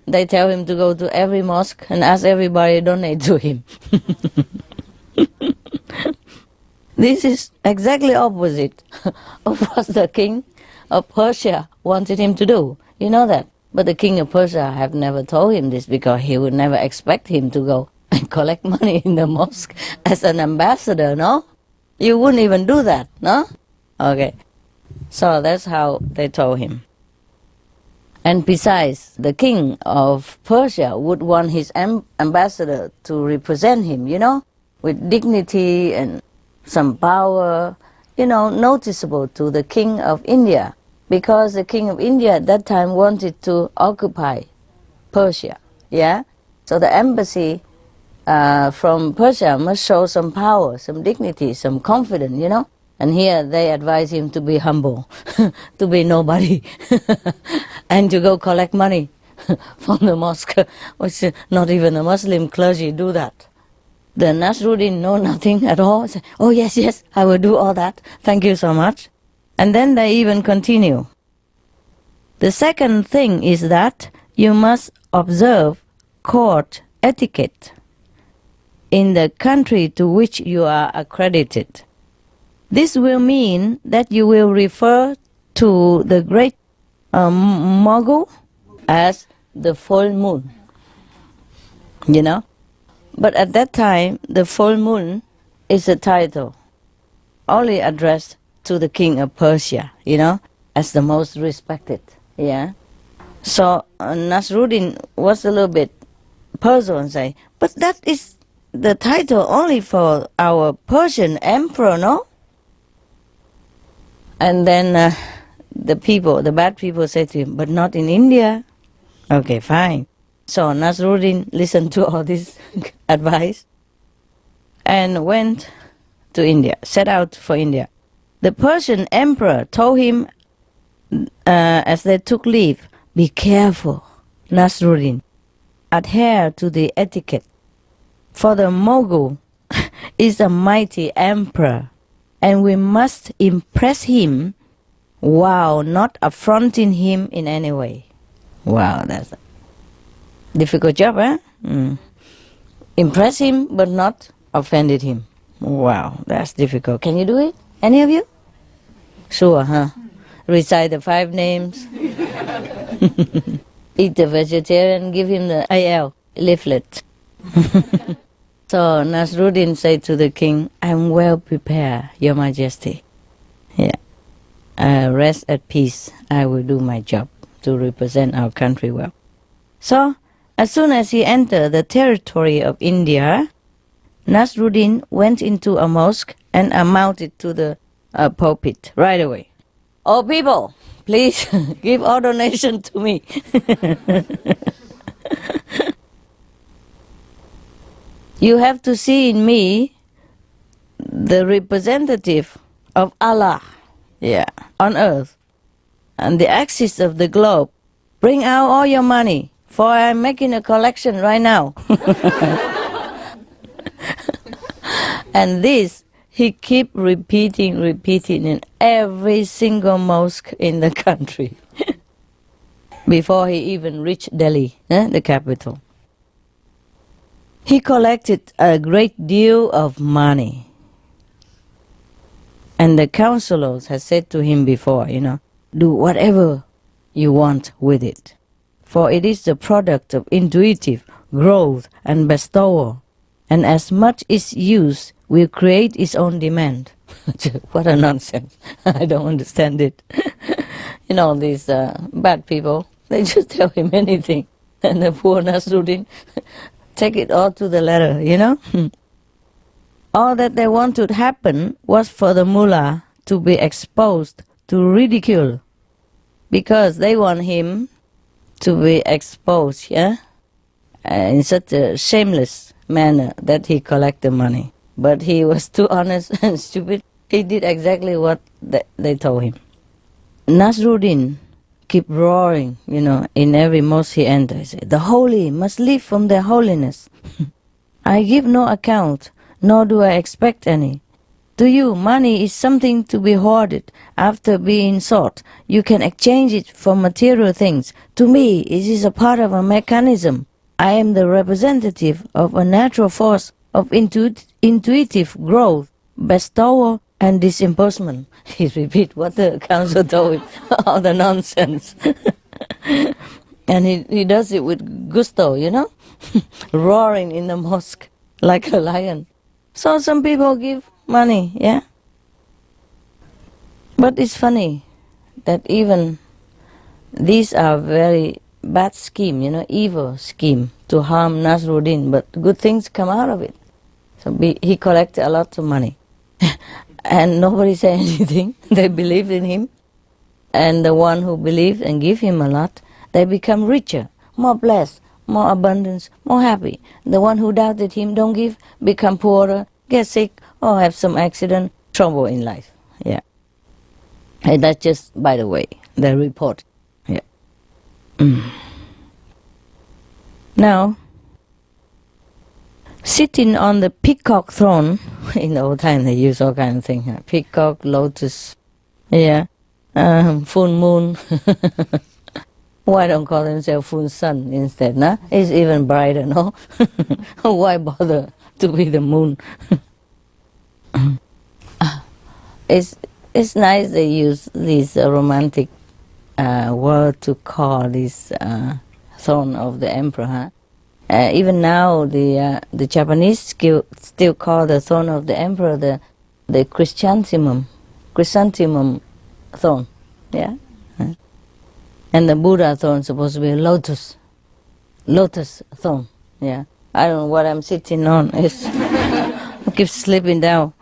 they tell him to go to every mosque and ask everybody to donate to him. This is exactly opposite of what the king of Persia wanted him to do. You know that? But the king of Persia have never told him this because he would never expect him to go and collect money in the mosque as an ambassador, no? You wouldn't even do that, no? Okay. So that's how they told him. And besides, the king of Persia would want his ambassador to represent him, with dignity and some power, noticeable to the king of India. Because the king of India at that time wanted to occupy Persia, yeah? So the embassy from Persia must show some power, some dignity, some confidence, And here they advise him to be humble, to be nobody, and to go collect money from the mosque, which not even a Muslim clergy do that. The Nasruddin know nothing at all. Say, oh yes, I will do all that. Thank you so much. And then they even continue. The second thing is that you must observe court etiquette in the country to which you are accredited. This will mean that you will refer to the great Mogul as the full moon, But at that time, the full moon is a title only addressed to the king of Persia, as the most respected, yeah. So Nasruddin was a little bit puzzled and say, but that is the title only for our Persian emperor, no? And then the bad people said to him, but not in India. Okay, fine. So Nasruddin listened to all this advice and went to India, set out for India. The Persian emperor told him, as they took leave, be careful, Nasruddin. Adhere to the etiquette. For the Mughal is a mighty emperor, and we must impress him while not affronting him in any way. Wow, that's a difficult job, huh? Impress him but not offended him. Wow, that's difficult. Can you do it? Any of you? Sure, huh? Recite the 5 names. Eat the vegetarian, give him the AL leaflet. So Nasruddin said to the king, I'm well prepared, Your Majesty. Yeah. Rest at peace. I will do my job to represent our country well. So, as soon as he entered the territory of India, Nasruddin went into a mosque and mounted to the pulpit right away. Oh people, please give all donation to me. You have to see in me the representative of Allah, on earth, and the axis of the globe. Bring out all your money, for I'm making a collection right now. And this he kept repeating in every single mosque in the country before he even reached Delhi, the capital. He collected a great deal of money. And the counselors had said to him before, do whatever you want with it. For it is the product of intuitive growth and bestowal. And as much is used will create its own demand. What a nonsense. I don't understand it. These bad people, they just tell him anything. And the poor Nasruddin take it all to the letter, All that they wanted to happen was for the mullah to be exposed to ridicule, because they want him to be exposed, in such a shameless manner that he collected money. But he was too honest and stupid. He did exactly what they told him. Nasruddin keep roaring, in every mosque he enters. He said, the holy must live from their holiness. I give no account, nor do I expect any. To you, money is something to be hoarded. After being sought, you can exchange it for material things. To me, it is a part of a mechanism. I am the representative of a natural force of intuitive growth, bestowal, and disimbursement. He repeat what the council told him, all the nonsense. And he does it with gusto, roaring in the mosque like a lion. So some people give money, But it's funny that even these are very bad scheme, evil scheme to harm Nasruddin, but good things come out of it. So he collected a lot of money. And nobody said anything. They believed in him. And the one who believed and give him a lot, they become richer, more blessed, more abundance, more happy. The one who doubted him, don't give, become poorer, get sick, or have some accident, trouble in life. And that's just, by the way, the report. Now, sitting on the peacock throne, in the old time they used all kind of things, peacock, lotus, full moon. Why don't call themselves full sun instead, nah? It's even brighter, no? Why bother to be the moon? It's nice they use this romantic word to call this throne of the emperor. Even now, the Japanese still call the throne of the emperor the chrysanthemum throne, And the Buddha throne is supposed to be a lotus throne, I don't know what I'm sitting on. I keep slipping down.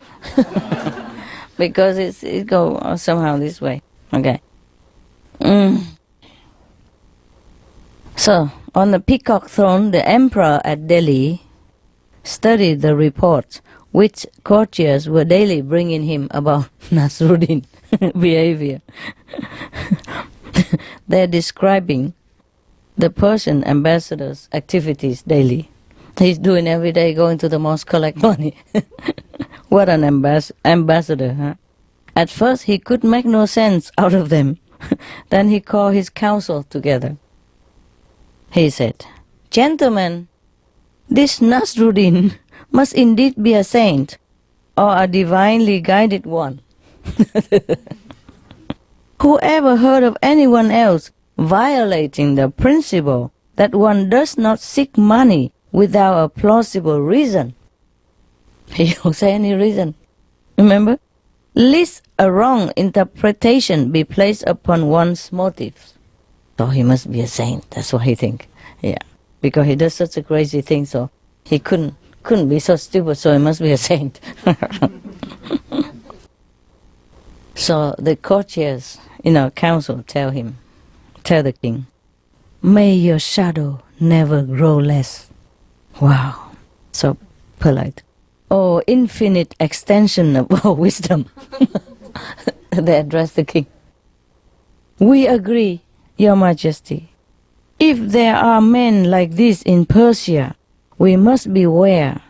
Because it go somehow this way. Okay. So, on the peacock throne, the emperor at Delhi studied the reports which courtiers were daily bringing him about Nasruddin behavior. They're describing the Persian ambassador's activities daily. He's doing every day, going to the mosque, collect money. What an ambassador, huh? At first he could make no sense out of them. Then he called his council together. He said, "Gentlemen, this Nasruddin must indeed be a saint or a divinely guided one. Who ever heard of anyone else violating the principle that one does not seek money without a plausible reason?" He don't say any reason. Remember? Lest a wrong interpretation be placed upon one's motives. So he must be a saint. That's what he think. Yeah. Because he does such a crazy thing, so he couldn't be so stupid, so he must be a saint. So the courtiers in our council tell the king, "May your shadow never grow less." Wow. So polite. "Oh, infinite extension of our wisdom." They address the king. "We agree, Your Majesty. If there are men like this in Persia, we must beware,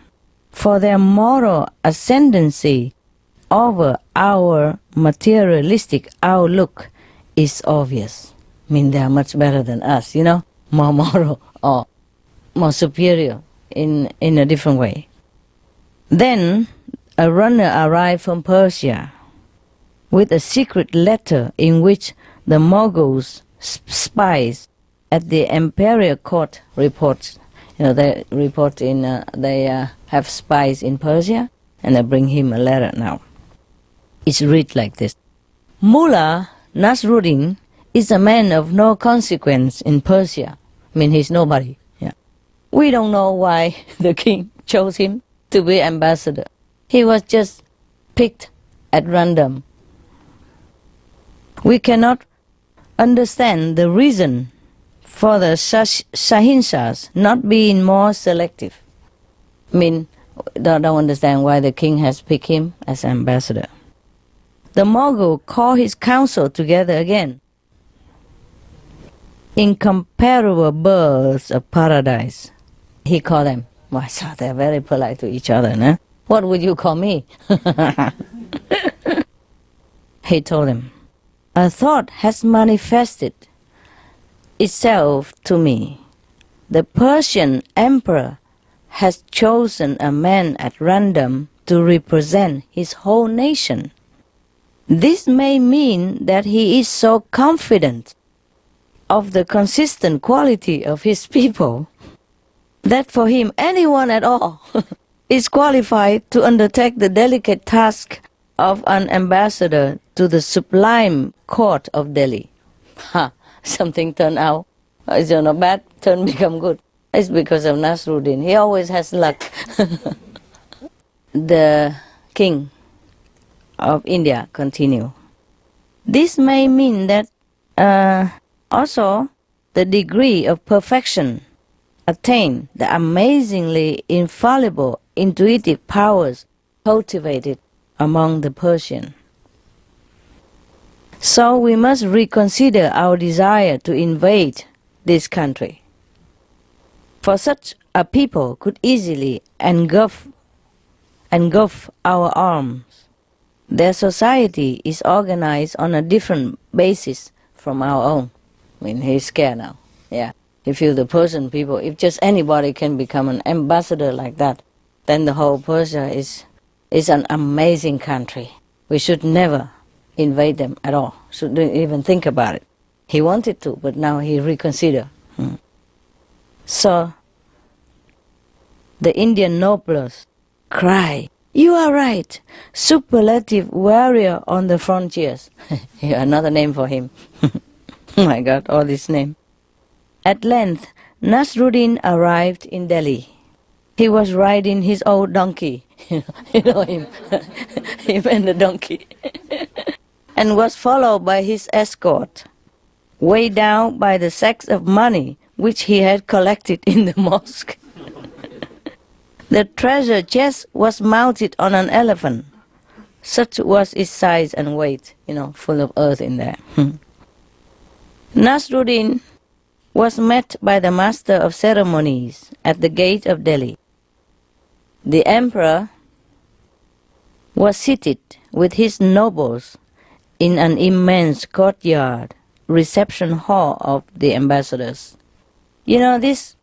for their moral ascendancy over our materialistic outlook is obvious." I mean, they are much better than us, more moral or more superior in a different way. Then a runner arrived from Persia with a secret letter in which the Moguls' spies at the imperial court reports. They report they have spies in Persia, and they bring him a letter now. It's read like this: "Mullah Nasruddin is a man of no consequence in Persia." I mean, he's nobody. Yeah. We don't know why the king chose him to be ambassador. He was just picked at random. We cannot understand the reason for the Shahinshahs not being more selective. I mean, don't understand why the king has picked him as ambassador. The Mogul called his council together again. Incomparable birds of paradise, he called them. Why, so they're very polite to each other, no? What would you call me? He told them, "A thought has manifested itself to me. The Persian emperor has chosen a man at random to represent his whole nation. This may mean that he is so confident of the consistent quality of his people that for him anyone at all is qualified to undertake the delicate task of an ambassador to the sublime court of Delhi." Ha! Something turned out. It's not bad, turn become good. It's because of Nasruddin. He always has luck. The king of India continue. "This may mean that also the degree of perfection attained, the amazingly infallible intuitive powers cultivated among the Persian. So we must reconsider our desire to invade this country. For such a people could easily engulf our arms. Their society is organized on a different basis from our own." I mean, he's scared now. Yeah. If you, the Persian people, if just anybody can become an ambassador like that, then the whole Persia is an amazing country. We should never invade them at all. Shouldn't even think about it. He wanted to, but now he reconsider. So the Indian nobles cry, "You are right, superlative warrior on the frontiers." Yeah, another name for him. Oh my God, all this name. At length, Nasruddin arrived in Delhi. He was riding his old donkey, you know him, him and the donkey, and was followed by his escort, weighed down by the sacks of money which he had collected in the mosque. The treasure chest was mounted on an elephant. Such was its size and weight, full of earth in there. Nasruddin was met by the master of ceremonies at the gate of Delhi. The emperor was seated with his nobles in an immense courtyard, reception hall of the ambassadors. This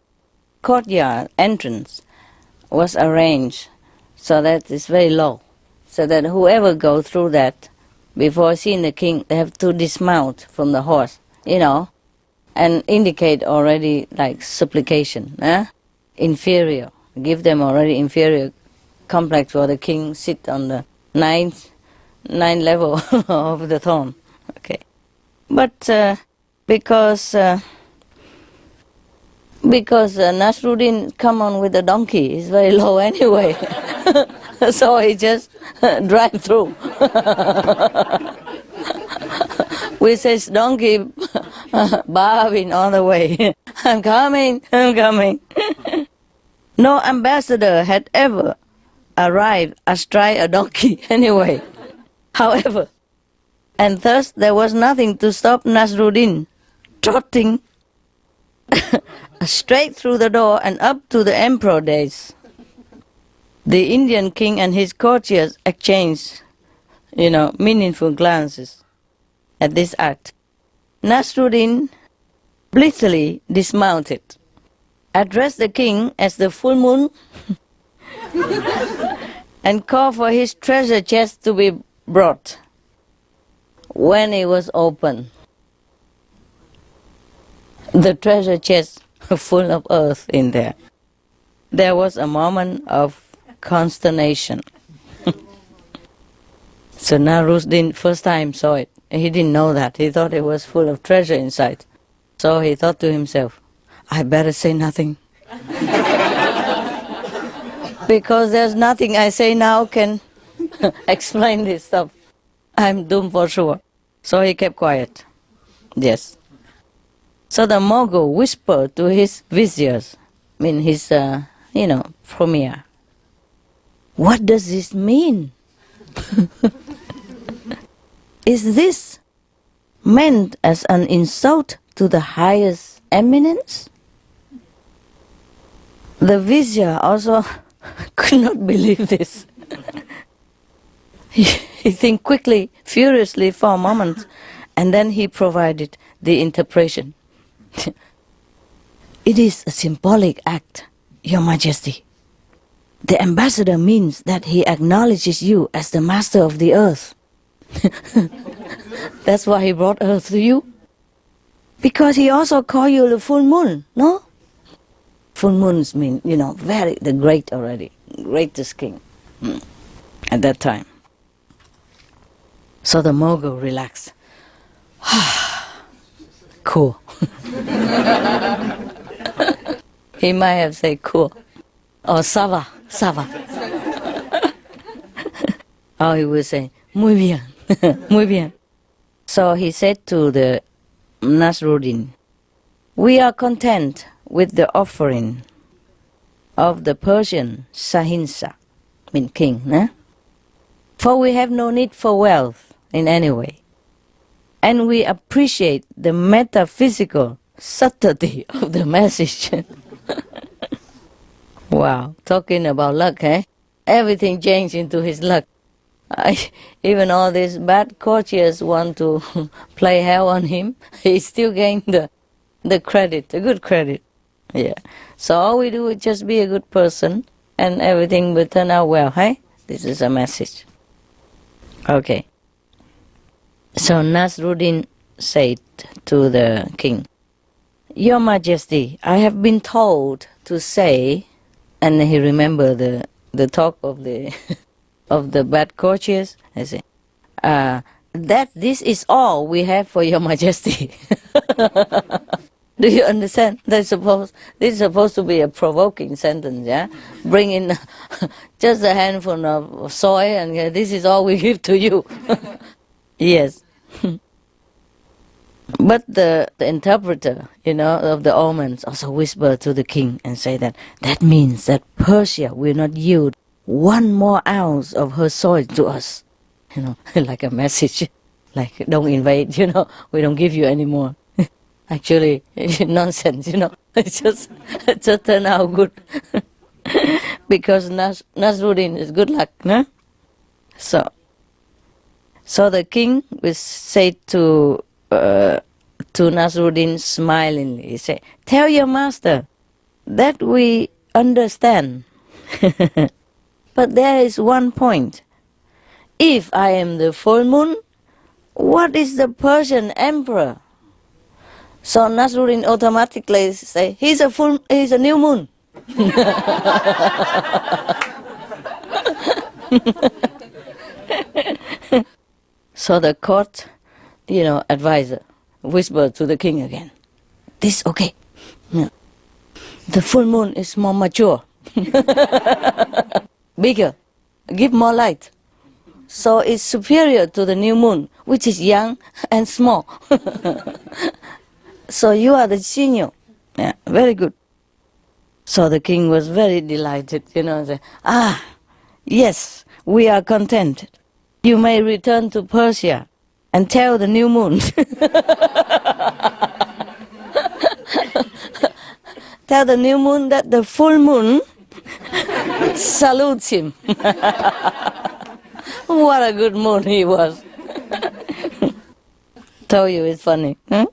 courtyard entrance was arranged so that it's very low, so that whoever goes through that, before seeing the king, they have to dismount from the horse, and indicate already like supplication, inferior. Give them already inferior complex for the king sit on the ninth level of the throne. Okay, but because Nasruddin come on with a donkey, it's very low anyway, so he just drive through with his donkey bowing all the way. I'm coming. No ambassador had ever arrived astride a donkey anyway. However, and thus there was nothing to stop Nasruddin trotting straight through the door and up to the emperor days. The Indian king and his courtiers exchanged, meaningful glances at this act. Nasruddin blithely dismounted, addressed the king as the full moon, and called for his treasure chest to be brought. When it was opened, the treasure chest full of earth in there, there was a moment of consternation. So Nasruddin first time saw it. He didn't know that. He thought it was full of treasure inside. So he thought to himself, I better say nothing. Because there's nothing I say now can explain this stuff. I'm doomed for sure. So he kept quiet. Yes. So the Mogul whispered to his viziers, his, premier, what does this mean? Is this meant as an insult to the highest eminence? The vizier also could not believe this. He think quickly, furiously for a moment, and then he provided the interpretation. It is a symbolic act, Your Majesty. The ambassador means that he acknowledges you as the master of the earth. That's why he brought earth to you. Because he also called you the full moon, no? Full moons mean, the great already, greatest king at that time. So the Mogul relaxed. Cool. He might have said cool. Or Sava. Or he would say, muy bien, muy bien. So he said to the Nasruddin, we are content with the offering of the Persian Sahinsa, king, for we have no need for wealth in any way. And we appreciate the metaphysical subtlety of the message. Wow, talking about luck, Everything changed into his luck. Even all these bad courtiers want to play hell on him, he still gained the credit, the good credit. Yeah. So all we do is just be a good person and everything will turn out well, This is a message. Okay. So Nasruddin said to the king, Your Majesty, I have been told to say, and he remembered the talk of the of the bad courtiers, I say, that this is all we have for Your Majesty. Do you understand? This is supposed to be a provoking sentence, yeah? Bring in just a handful of soy and this is all we give to you. Yes. But the interpreter, of the omens also whispered to the king and say that means that Persia will not yield 1 more ounce of her soil to us. Like a message, like don't invade, we don't give you any more. Actually, nonsense, it just turned out good. Because Nasruddin is good luck, no? So the king will say to Nasruddin smilingly, he say, tell your master that we understand. But there is one point. If I am the full moon, what is the Persian emperor? So Nasruddin automatically say, he's a new moon. So the court, advisor whispered to the king again, this okay. Yeah. The full moon is more mature. Bigger. Give more light. So it's superior to the new moon, which is young and small. So you are the senior. Yeah, very good. So the king was very delighted, say, yes, we are content. You may return to Persia and tell the new moon. Tell the new moon that the full moon salutes him. What a good moon he was. Told you it's funny. Huh?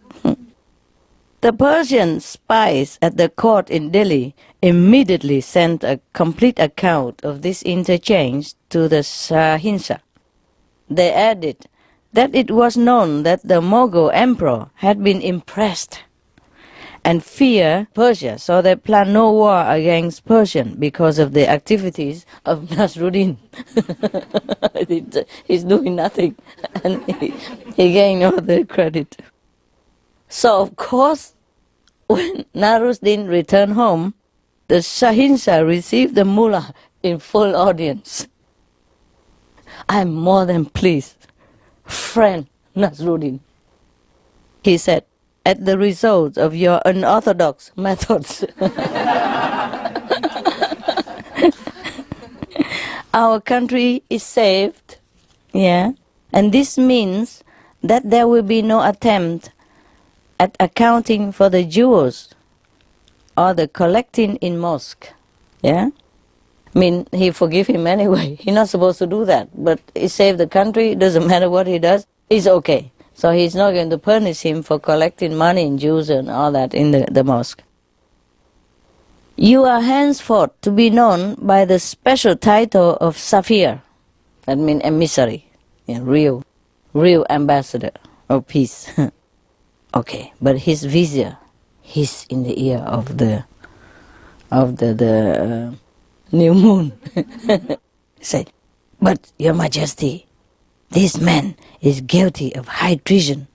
The Persian spies at the court in Delhi immediately sent a complete account of this interchange to the Shahinshah. They added that it was known that the Mughal emperor had been impressed and feared Persia, so they planned no war against Persian because of the activities of Nasruddin. He's doing nothing, and he gained all the credit. So, of course, when Nasruddin returned home, the Shahinshah received the mullah in full audience. I'm more than pleased, friend Nasruddin. He said, at the result of your unorthodox methods. Our country is saved, yeah, and this means that there will be no attempt at accounting for the jewels or the collecting in mosque, yeah. I mean, he forgive him anyway. He's not supposed to do that, but he saved the country. Doesn't matter what he does. He's okay. So he's not going to punish him for collecting money in Jews and all that in the mosque. You are henceforth to be known by the special title of Safir. That means emissary, real ambassador of peace. Okay, but his vizier, he's in the ear of the new moon. Say, but Your Majesty, this man is guilty of high treason,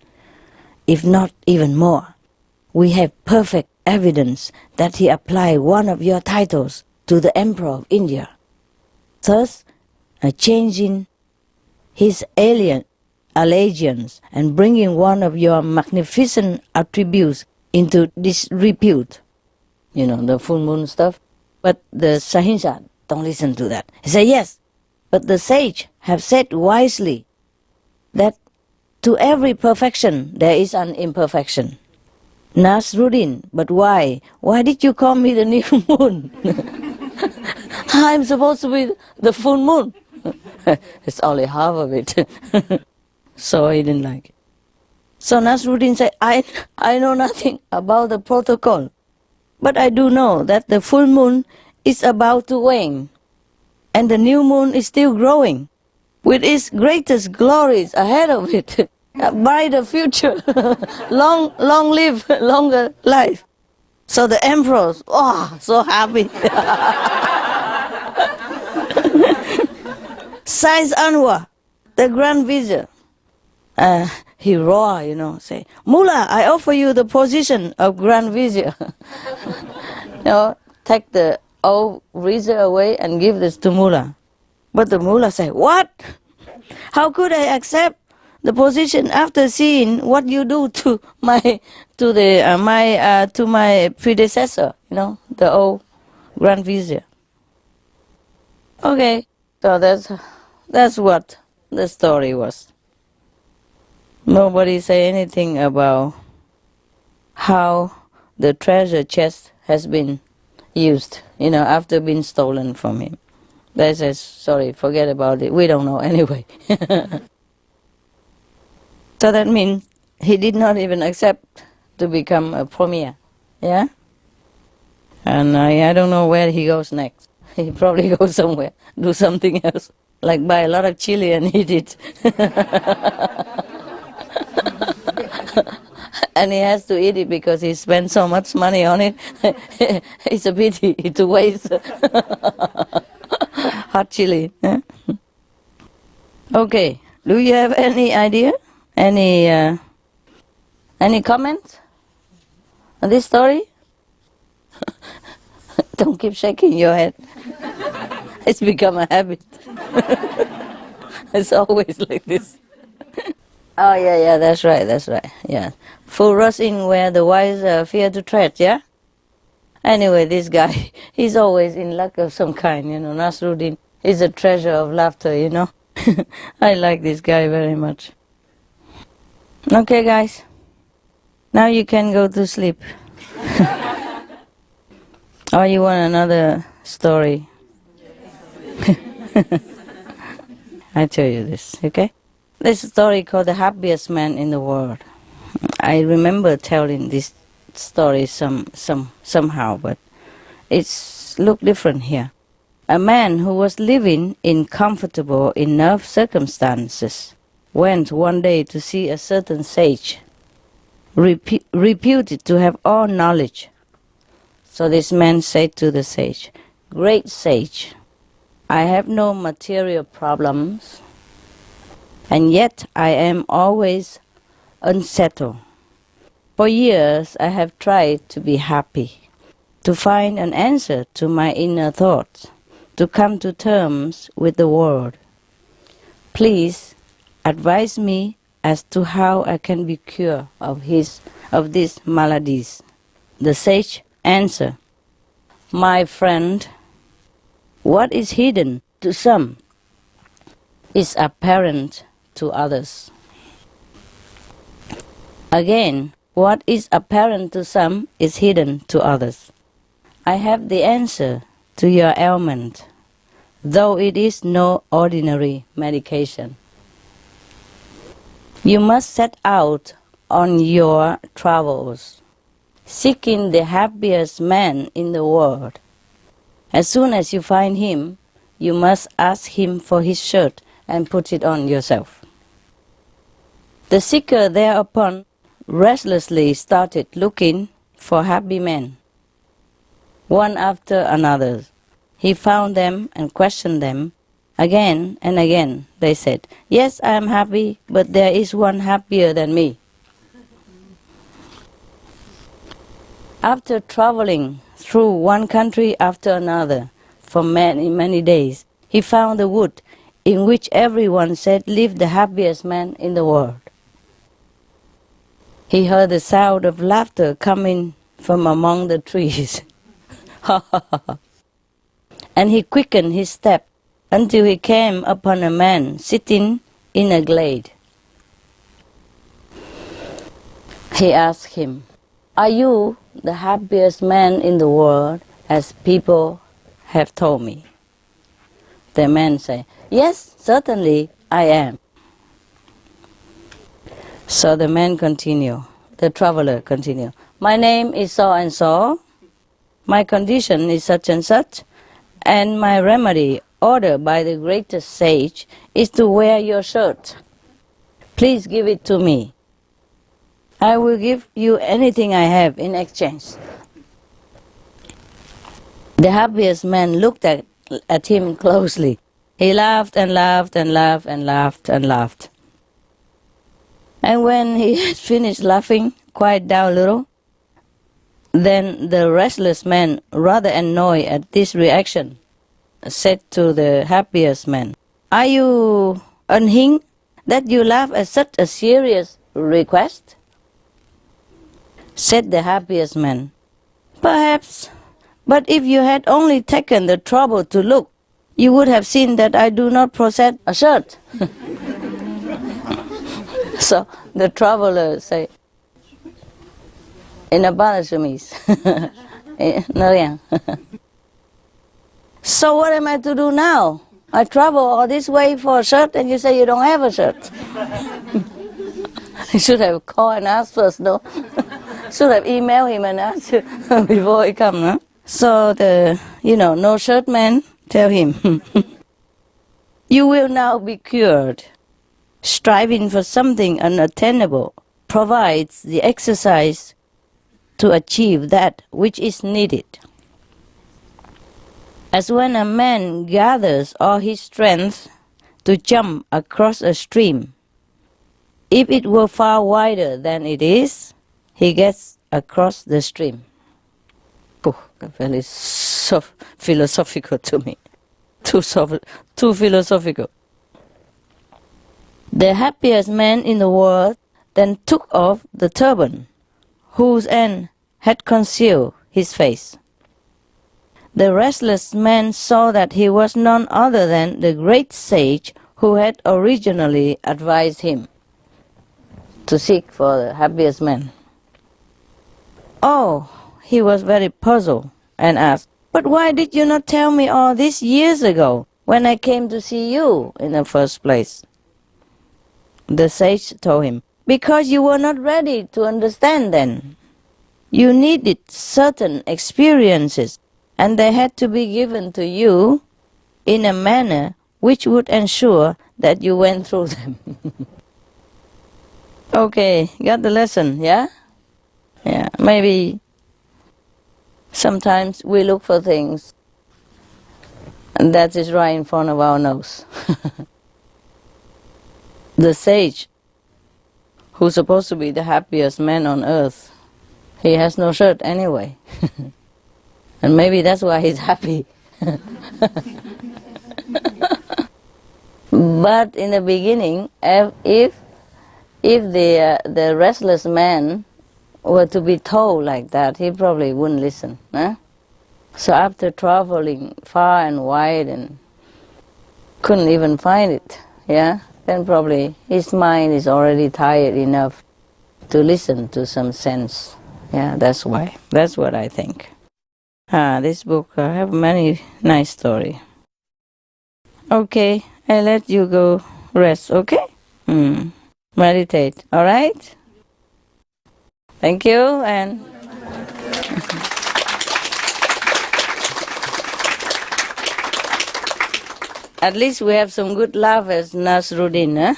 if not even more. We have perfect evidence that he applied one of your titles to the Emperor of India, thus changing his allegiance and bringing one of your magnificent attributes into disrepute. The full moon stuff. But the Shahinshah don't listen to that. He said, yes, but the sage have said wisely that to every perfection there is an imperfection. Nasruddin, but why? Why did you call me the new moon? I'm supposed to be the full moon. It's only half of it. So he didn't like it. So Nasruddin said, I know nothing about the protocol, but I do know that the full moon is about to wane, and the new moon is still growing, with its greatest glories ahead of it. A brighter future, long live, longer life. So the emperors, so happy. Sayyid Anwar, the Grand Vizier, he roared, say, Mullah, I offer you the position of Grand Vizier. Take the old Vizier away and give this to Mullah. But the Mullah said, what? How could I accept the position after seeing what you do to my predecessor, the old Grand Vizier? Okay, so that's what the story was. Nobody say anything about how the treasure chest has been used, after being stolen from him. They says, sorry, forget about it. We don't know anyway. So that means he did not even accept to become a premier. Yeah? And I don't know where he goes next. He probably goes somewhere, do something else, like buy a lot of chili and eat it. And he has to eat it because he spent so much money on it. It's a pity to waste hot chili. Eh? Okay, do you have any idea? Any comments on this story? Don't keep shaking your head. It's become a habit. It's always like this. Oh, yeah, that's right, yeah. Fool rush in where the wise fear to tread, yeah? Anyway, this guy, he's always in luck of some kind, Nasruddin is a treasure of laughter, I like this guy very much. Okay, guys, now you can go to sleep. Or you want another story? I tell you this, okay? There's a story called The Happiest Man in the World. I remember telling this story somehow, but it's look different here. A man who was living in comfortable enough circumstances went one day to see a certain sage, reputed to have all knowledge. So this man said to the sage, "Great sage, I have no material problems, and yet I am always unsettled. For years I have tried to be happy, to find an answer to my inner thoughts, to come to terms with the world. Please advise me as to how I can be cured of these maladies." The sage answered, "My friend, what is hidden to some is apparent to others. Again, what is apparent to some is hidden to others. I have the answer to your ailment, though it is no ordinary medication. You must set out on your travels, seeking the happiest man in the world. As soon as you find him, you must ask him for his shirt and put it on yourself." The seeker thereupon restlessly started looking for happy men. One after another, he found them and questioned them. Again and again they said, "Yes, I am happy, but there is one happier than me." After traveling through one country after another for many days, he found a wood in which everyone said lived the happiest man in the world. He heard the sound of laughter coming from among the trees. And he quickened his step until he came upon a man sitting in a glade. He asked him, "Are you the happiest man in the world, as people have told me?" The man said, "Yes, certainly I am." So the man continued, the traveler continued, "My name is so and so, my condition is such and such, and my remedy, ordered by the greatest sage, is to wear your shirt. Please give it to me. I will give you anything I have in exchange." The happiest man looked at him closely. He laughed and laughed and laughed and laughed and laughed. And when he had finished laughing, quiet down a little, then the restless man, rather annoyed at this reaction, said to the happiest man, "Are you unhinged that you laugh at such a serious request?" Said the happiest man, "Perhaps, but if you had only taken the trouble to look, you would have seen that I do not possess a shirt." So the traveler say, in a Balachamis, "So what am I to do now? I travel all this way for a shirt and you say you don't have a shirt." I should have called and asked first, no? Should have emailed him and asked before he come, no? So the, no shirt man tell him, "You will now be cured. Striving for something unattainable provides the exercise to achieve that which is needed. As when a man gathers all his strength to jump across a stream, if it were far wider than it is, he gets across the stream." Oh, very philosophical to me. Too philosophical. The happiest man in the world then took off the turban, whose end had concealed his face. The restless man saw that he was none other than the great sage who had originally advised him to seek for the happiest man. Oh, he was very puzzled and asked, "But why did you not tell me all this years ago when I came to see you in the first place?" The sage told him, "Because you were not ready to understand then. You needed certain experiences, and they had to be given to you in a manner which would ensure that you went through them." Okay, got the lesson, yeah? Yeah, maybe sometimes we look for things and that is right in front of our nose. The sage, who's supposed to be the happiest man on earth, he has no shirt anyway. And maybe that's why he's happy. But in the beginning, if the restless man were to be told like that, he probably wouldn't listen. Huh? So after traveling far and wide and couldn't even find it, yeah, then probably his mind is already tired enough to listen to some sense. Yeah, that's why. That's what I think. This book have many nice story. Okay, I let you go rest, okay? Meditate, all right? Thank you, and at least we have some good laughers, Nasruddin, huh?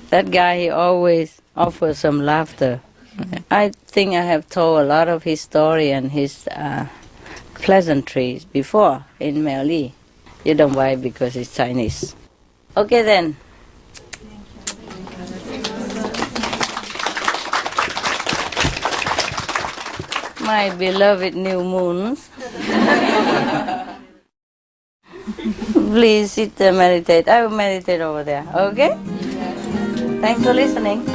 That guy, he always offers some laughter. I think I have told a lot of his story and his pleasantries before in Meli. You don't buy it because it's Chinese. Okay then. My beloved new moons. Please sit and meditate. I will meditate over there, okay? Thanks for listening.